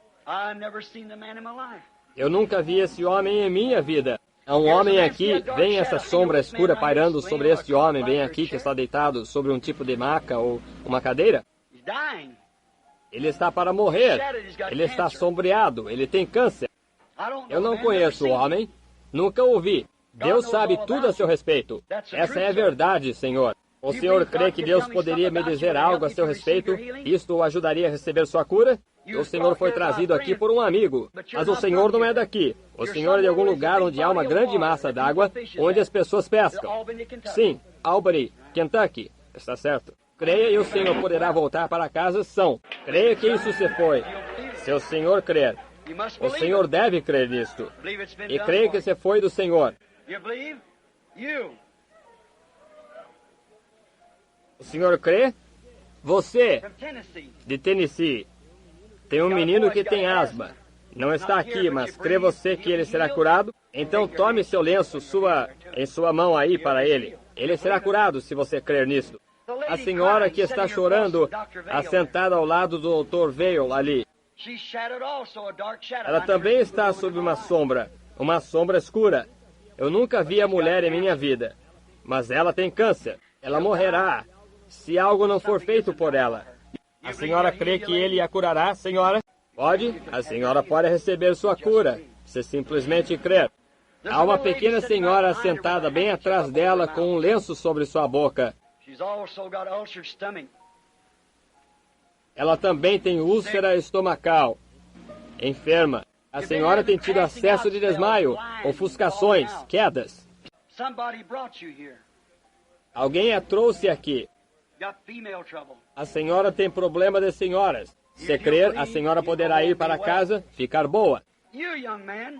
Eu nunca vi esse homem em minha vida. Há um homem aqui, vem essa sombra escura pairando sobre este homem, bem aqui, que está deitado sobre um tipo de maca ou uma cadeira. Ele está para morrer. Ele está sombreado. Ele tem câncer. Eu não conheço o homem. Nunca ouvi. Deus sabe tudo a seu respeito. Essa é a verdade, Senhor. O Senhor crê que Deus poderia me dizer algo a seu respeito? Isto o ajudaria a receber sua cura? O Senhor foi trazido aqui por um amigo, mas o Senhor não é daqui. O Senhor é de algum lugar onde há uma grande massa d'água, onde as pessoas pescam. Sim, Albany, Kentucky. Está certo. Creia e o Senhor poderá voltar para casa são. Creia que isso se foi. Se o Senhor crer, o Senhor deve crer nisto. E creia que se foi do Senhor. O Senhor crê? Você, de Tennessee, tem um menino que tem asma. Não está aqui, mas crê você que ele será curado? Então tome seu lenço em sua mão aí para ele. Ele será curado se você crer nisso. A senhora que está chorando, assentada ao lado do Dr. Vail ali. Ela também está sob uma sombra escura. Eu nunca vi a mulher em minha vida, mas ela tem câncer. Ela morrerá se algo não for feito por ela. A senhora crê que ele a curará, senhora? Pode? A senhora pode receber sua cura, se simplesmente crer. Há uma pequena senhora sentada bem atrás dela com um lenço sobre sua boca. Ela também tem úlcera estomacal. Enferma. A senhora tem tido acesso de desmaio, ofuscações, quedas. Alguém a trouxe aqui. A senhora tem problema de senhoras. Se crer, a senhora poderá ir para casa, ficar boa.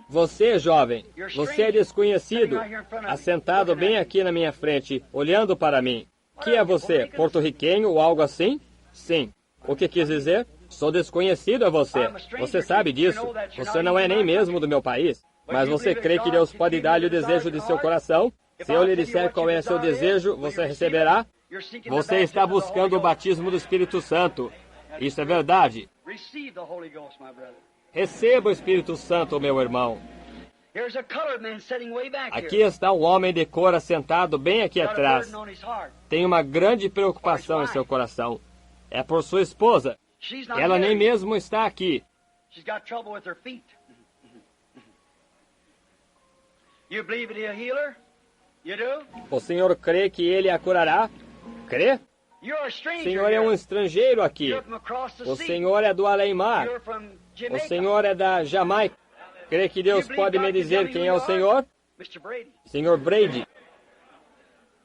Você, jovem, você é desconhecido, assentado bem aqui na minha frente, olhando para mim. Que é você, porto-riquenho ou algo assim? Sim. O que quis dizer? Sou desconhecido a você. Você sabe disso. Você não é nem mesmo do meu país. Mas você crê que Deus pode dar-lhe o desejo de seu coração? Se eu lhe disser qual é seu desejo, você receberá? Você está buscando o batismo do Espírito Santo. Isso é verdade. Receba o Espírito Santo, meu irmão. Aqui está um homem de cor assentado bem aqui atrás. Tem uma grande preocupação em seu coração. É por sua esposa. Ela nem mesmo está aqui. O senhor crê que ele a curará? Crê? O senhor é um estrangeiro aqui. O senhor é do além-mar. O senhor é da Jamaica. Crê que Deus pode me dizer quem é o senhor? Senhor Brady.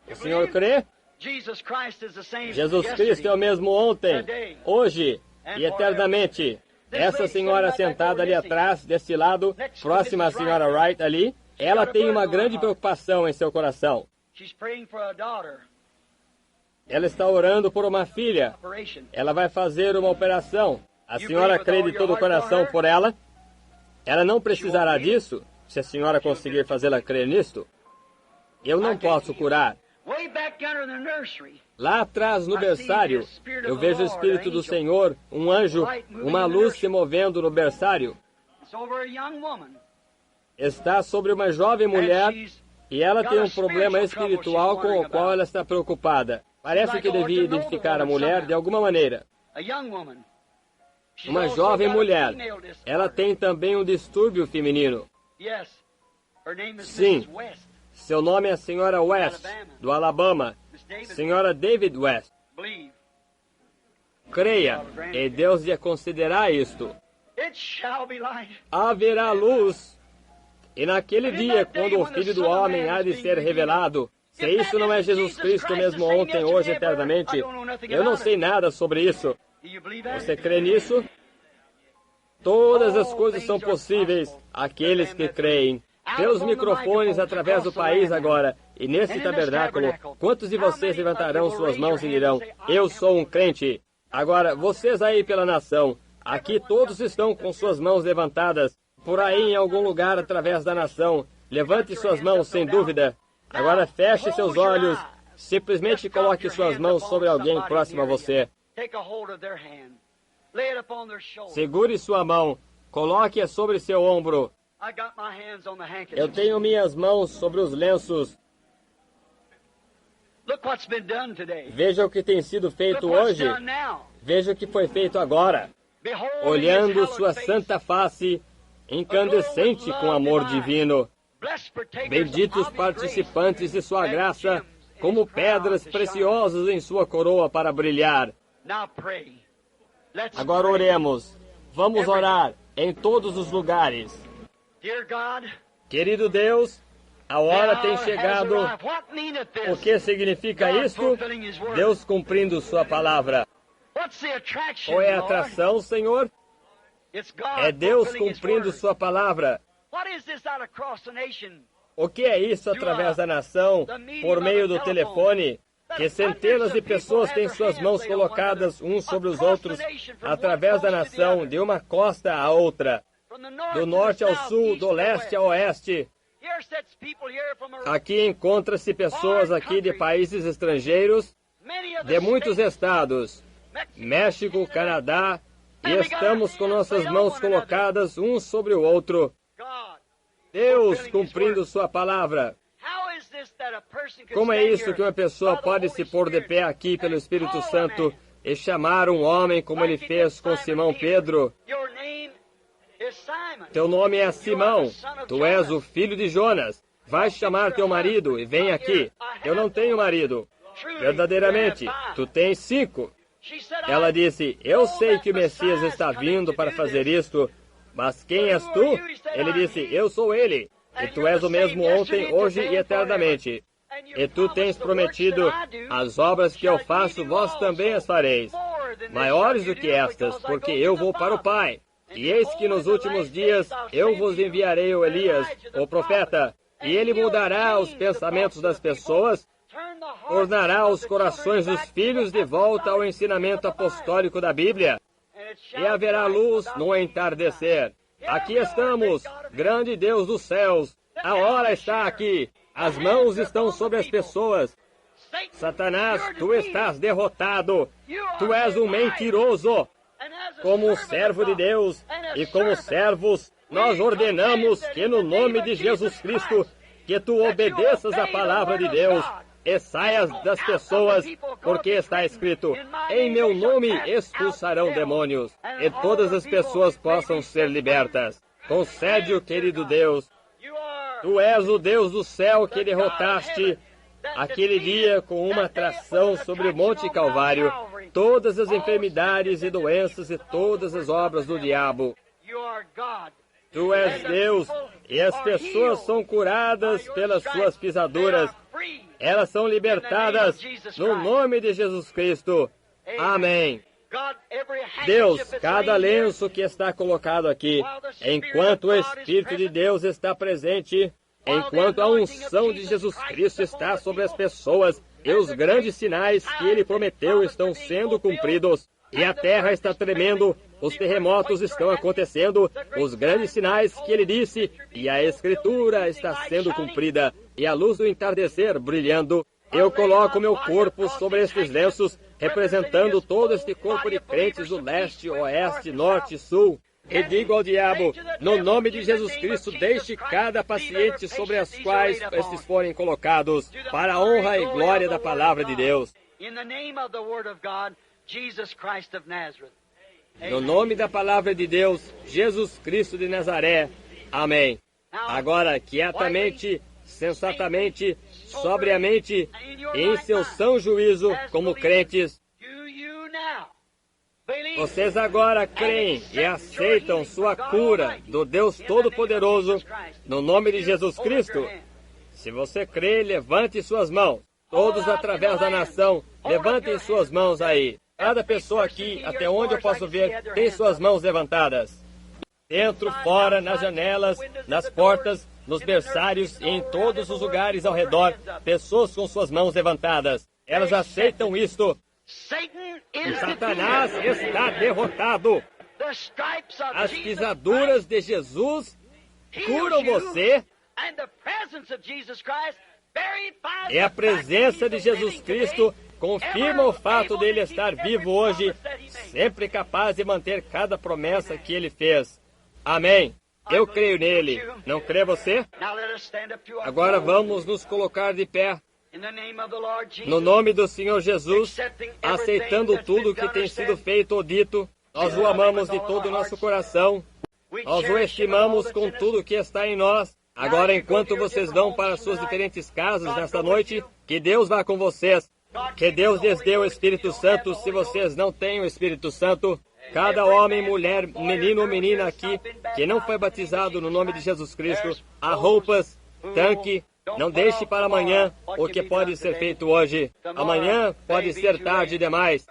O senhor crê? Jesus Cristo é o mesmo ontem, hoje e eternamente. Essa senhora sentada ali atrás, desse lado, próxima à senhora Wright ali, ela tem uma grande preocupação em seu coração. Ela está orando por uma filha. Operation. Ela vai fazer uma operação. A senhora crê de todo o coração por ela? Ela não precisará disso, se a senhora conseguir fazê-la crer nisto. Eu não posso curar. Way back under the nursery. Lá atrás, no berçário, eu vejo o Espírito do Senhor, um anjo, uma luz se movendo no berçário. It's over a young woman. Está sobre uma jovem mulher And she's e ela got tem a um problema spiritual trouble espiritual she's com worrying o qual about. ela está preocupada. Parece que devia identificar a mulher de alguma maneira. A young woman. She's Uma also jovem got a mulher. female disorder. Ela tem também um distúrbio feminino. Yes. Her name is Sim. Mrs. West. Seu nome é a Senhora West, do Alabama. Miss David. Senhora David West. Believe. Creia, e Deus lhe concederá isto. It shall be light. Haverá luz. E naquele dia, quando o Filho do Homem há de ser revelado, se isso não é Jesus Cristo mesmo ontem, hoje, eternamente, eu não sei nada sobre isso. Do you believe that? Você crê nisso? Todas as coisas são possíveis àqueles que creem. Pelos microfones através do país agora, e nesse tabernáculo, quantos de vocês levantarão suas mãos e dirão, eu sou um crente? Agora, vocês aí pela nação, aqui todos estão com suas mãos levantadas, por aí em algum lugar através da nação, levante suas mãos sem dúvida. Agora feche seus olhos, simplesmente coloque suas mãos sobre alguém próximo a você. Take a hold of their hand. Lay it upon their shoulder. Segure sua mão, coloque-a sobre seu ombro. I got my hands on the handkerchief. Eu tenho minhas mãos sobre os lenços. Look what's been done today. Veja o que tem sido Look feito what's hoje. done now. Veja o que foi feito agora. Behold Olhando his sua hallowed face. santa face, incandescente com amor divino. Blessed partakers Benditos of his participantes de sua grace, graça, and gems in como his crown pedras to shine. preciosas em sua coroa para brilhar. Now pray. Let's Agora pray. oremos. Vamos orar em todos os lugares. Dear God, Querido Deus, a hora now tem has chegado. arrived. What meaneth this? O que significa God isto? fulfilling his word. Deus cumprindo sua palavra. What's the attraction, Ou é Lord? atração, Senhor? It's God É Deus fulfilling his cumprindo word. sua palavra. What is this out across the nation? O que é isso através da nação, por meio do telefone, que centenas de pessoas têm suas mãos colocadas uns sobre os outros, através da nação, de uma costa à outra, From the north do to norte the ao south, sul, east do to leste west. ao oeste. Here sits people here from a- Aqui encontra-se pessoas aqui de países estrangeiros, many of the de muitos states, estados, México, Canadá, e estamos com nossas mãos colocadas uns sobre o outro. God. Deus cumprindo sua palavra. How is this that a person can Como é stand isso here que uma pessoa by the pode Holy se pôr de Spirit pé aqui pelo and Espírito call a Santo man e chamar um homem como ele like he fez did com Simon Simão Peter? Pedro? Your name is Simon. Teu nome é Simão, tu és o filho de Jonas. Vai chamar teu marido e vem aqui. Eu não tenho marido. Truly, Verdadeiramente, you have five. tu tens 5. She said, Ela I disse, eu know sei that que o Messias Messiah's está coming vindo to para do fazer this. isto, mas quem és tu? Ele disse, eu sou ele. E tu és o mesmo ontem, hoje e eternamente. And you E tu tens promised the works prometido, that I do, as obras que eu shall ye faço, do vós also. também as fareis, More than this maiores shall do you que do, estas, because I porque go eu to the vou para o Father. Pai. And E eis que nos behold, in the últimos last dias days I'll eu send vos you enviarei o Elias, Elijah the o profeta, e ele and he'll mudará os change the pensamentos das thoughts of the people, pessoas, turn the hearts tornará of os the corações children dos back filhos to de the volta ao apostolic ensinamento teaching of the Bible. apostólico da Bíblia. And it shall E haverá be light luz without no being entardecer. Aqui estamos, grande Deus dos céus. A hora está aqui. As mãos estão sobre as pessoas. Satan, Satanás, you're tu defeated. estás derrotado. You are Tu és um a liar. mentiroso. And as a Como servant servo of de God, Deus and a e como servant, servos, nós ordenamos que no nome de Jesus Cristo, que tu obedeças a palavra de Deus e saias das pessoas, porque está escrito, em meu nome expulsarão demônios, e todas as pessoas possam ser libertas. Concede-o, querido Deus. you are Tu és o Deus do céu que derrotaste aquele dia com uma atração sobre o Monte Calvário todas as enfermidades e doenças e todas as obras do diabo. you are God. Tu és Deus e as pessoas são curadas pelas suas pisaduras. Elas são libertadas no nome de Jesus Cristo. Amém. Deus, cada lenço que está colocado aqui, enquanto o Espírito de Deus está presente, enquanto a unção de Jesus Cristo está sobre as pessoas, e os grandes sinais que ele prometeu estão sendo cumpridos. E a terra está tremendo, os terremotos estão acontecendo, os grandes sinais que ele disse, e a Escritura está sendo cumprida, e a luz do entardecer brilhando. Eu coloco meu corpo sobre estes lenços, representando todo este corpo de crentes do leste, oeste, norte e sul. E digo ao diabo, no nome de Jesus Cristo, deixe cada paciente sobre as quais estes forem colocados, para a honra e glória da palavra de Deus. No nome da palavra de Deus, Jesus Cristo de Nazaré. Amém. Agora, quietamente, sensatamente, sobriamente, em seu são juízo, como crentes, vocês agora creem e aceitam sua cura do Deus Todo-Poderoso, no nome de Jesus Cristo? Se você crê, levante suas mãos. Todos através da nação, levantem suas mãos aí. Cada pessoa aqui, até onde eu posso ver, tem suas mãos levantadas. Dentro, fora, nas janelas, nas portas, nos berçários e em todos os lugares ao redor, pessoas com suas mãos levantadas. Elas aceitam isto. E Satanás está derrotado. As pisaduras de Jesus curam você. E a presença de Jesus Cristo confirma o fato dele estar vivo hoje, sempre capaz de manter cada promessa que ele fez. Amém. Eu creio nele. Não crê você? Agora vamos nos colocar de pé. No nome do Senhor Jesus, aceitando tudo que tem sido feito ou dito, nós o amamos de todo o nosso coração. Nós o estimamos com tudo que está em nós. Agora, enquanto vocês vão para suas diferentes casas nesta noite, que Deus vá com vocês. Que Deus lhes dê o Espírito Santo se vocês não têm o Espírito Santo. Cada homem, mulher, menino ou menina aqui que não foi batizado no nome de Jesus Cristo, há roupas, tanque. Não deixe para amanhã o que pode ser feito hoje. Amanhã pode ser tarde demais.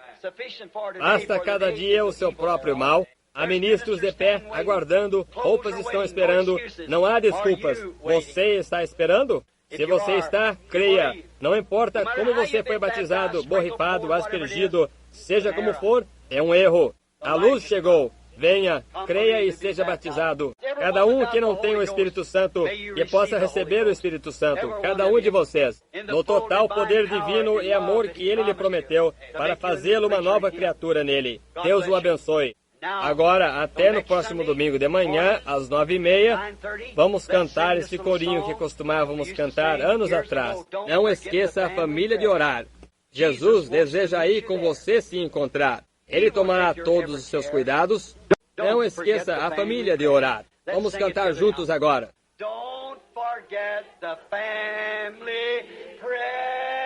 Basta cada dia o seu próprio mal. Há ministros de pé, aguardando, roupas estão esperando. Não há desculpas. Você está esperando? Se você está, creia. Não importa como você foi batizado, borrifado, aspergido, seja como for, é um erro. A luz chegou. Venha, creia e seja batizado. Cada um que não tem o Espírito Santo, que possa receber o Espírito Santo. Cada um de vocês. No total poder divino e amor que Ele lhe prometeu, para fazê-lo uma nova criatura nele. Deus o abençoe. Agora, até no próximo domingo de manhã, às 9h30, vamos cantar esse corinho que costumávamos cantar anos atrás. Não esqueça a família de orar. Jesus deseja ir com você se encontrar. Ele tomará todos os seus cuidados. Não esqueça a família de orar. Vamos cantar juntos agora. Don't forget the family prayer.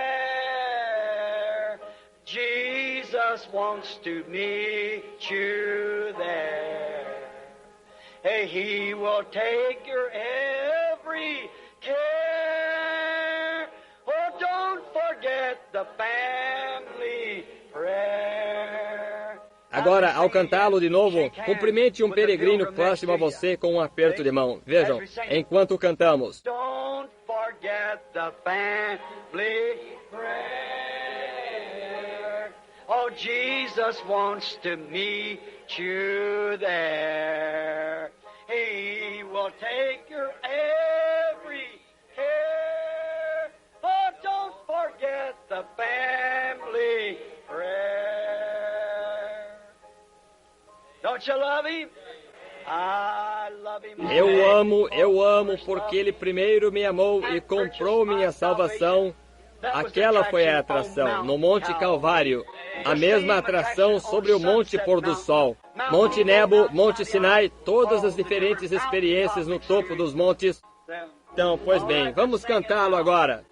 Jesus wants to meet you there. Hey, He will take your every care. Oh, don't forget the family prayer. Agora, ao cantá-lo de novo, cumprimente um peregrino próximo a você com um aperto de mão. Vejam, enquanto cantamos. Don't forget the family prayer. Oh, Jesus wants to meet you there. He will take your every care. Oh, don't forget the family prayer. Don't you love Him? I love Him. Eu amo, porque Ele primeiro me amou e comprou minha salvação. Aquela foi a atração, no Monte Calvário. A mesma atração sobre o Monte Pôr do Sol. Monte Nebo, Monte Sinai, todas as diferentes experiências no topo dos montes. Então, pois bem, vamos cantá-lo agora.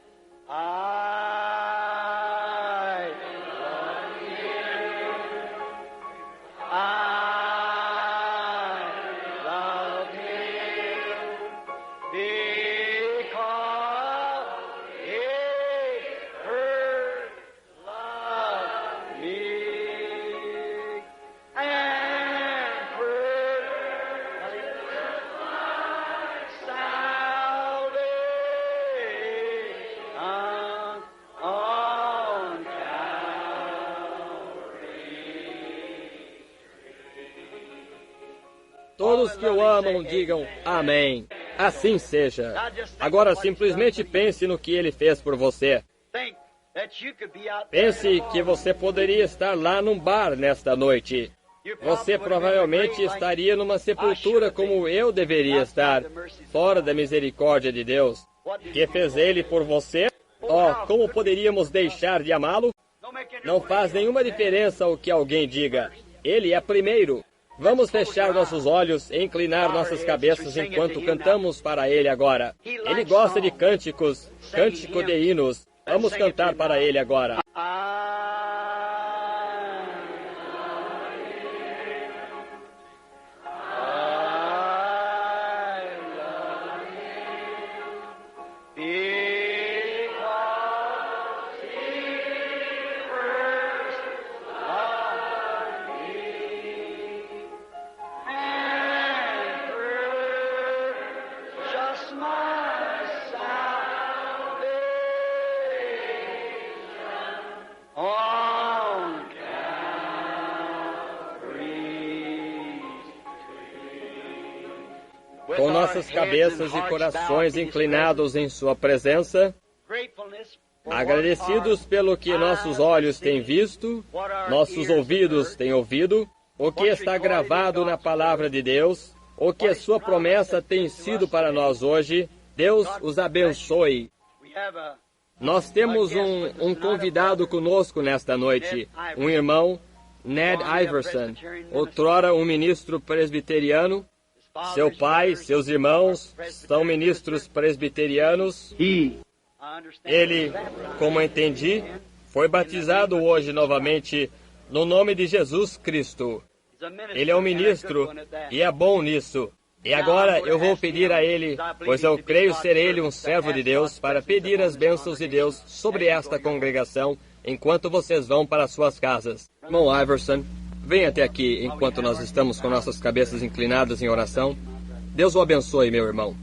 os que o amam digam amém. Assim seja. Agora simplesmente pense no que ele fez por você. Pense que você poderia estar lá num bar nesta noite. Você provavelmente estaria numa sepultura como eu deveria estar, fora da misericórdia de Deus. Que fez ele por você? Oh, como poderíamos deixar de amá-lo? Não faz nenhuma diferença o que alguém diga. Ele é primeiro. Vamos fechar nossos olhos e inclinar nossas cabeças enquanto cantamos para Ele agora. Ele gosta de cânticos, cântico de hinos. Vamos cantar para Ele agora. Com nossas cabeças e corações inclinados em Sua presença, agradecidos pelo que nossos olhos têm visto, nossos ouvidos têm ouvido, o que está gravado na Palavra de Deus, o que a Sua promessa tem sido para nós hoje, Deus os abençoe. Nós temos um convidado conosco nesta noite, um irmão, Ned Iverson, outrora um ministro presbiteriano. Seu pai, seus irmãos são ministros presbiterianos. Ele, como entendi, foi batizado hoje novamente no nome de Jesus Cristo. Ele é um ministro e é bom nisso. E agora eu vou pedir a ele, pois eu creio ser ele um servo de Deus, para pedir as bênçãos de Deus sobre esta congregação enquanto vocês vão para suas casas. Irmão Iverson, venha até aqui enquanto nós estamos com nossas cabeças inclinadas em oração. Deus o abençoe, meu irmão.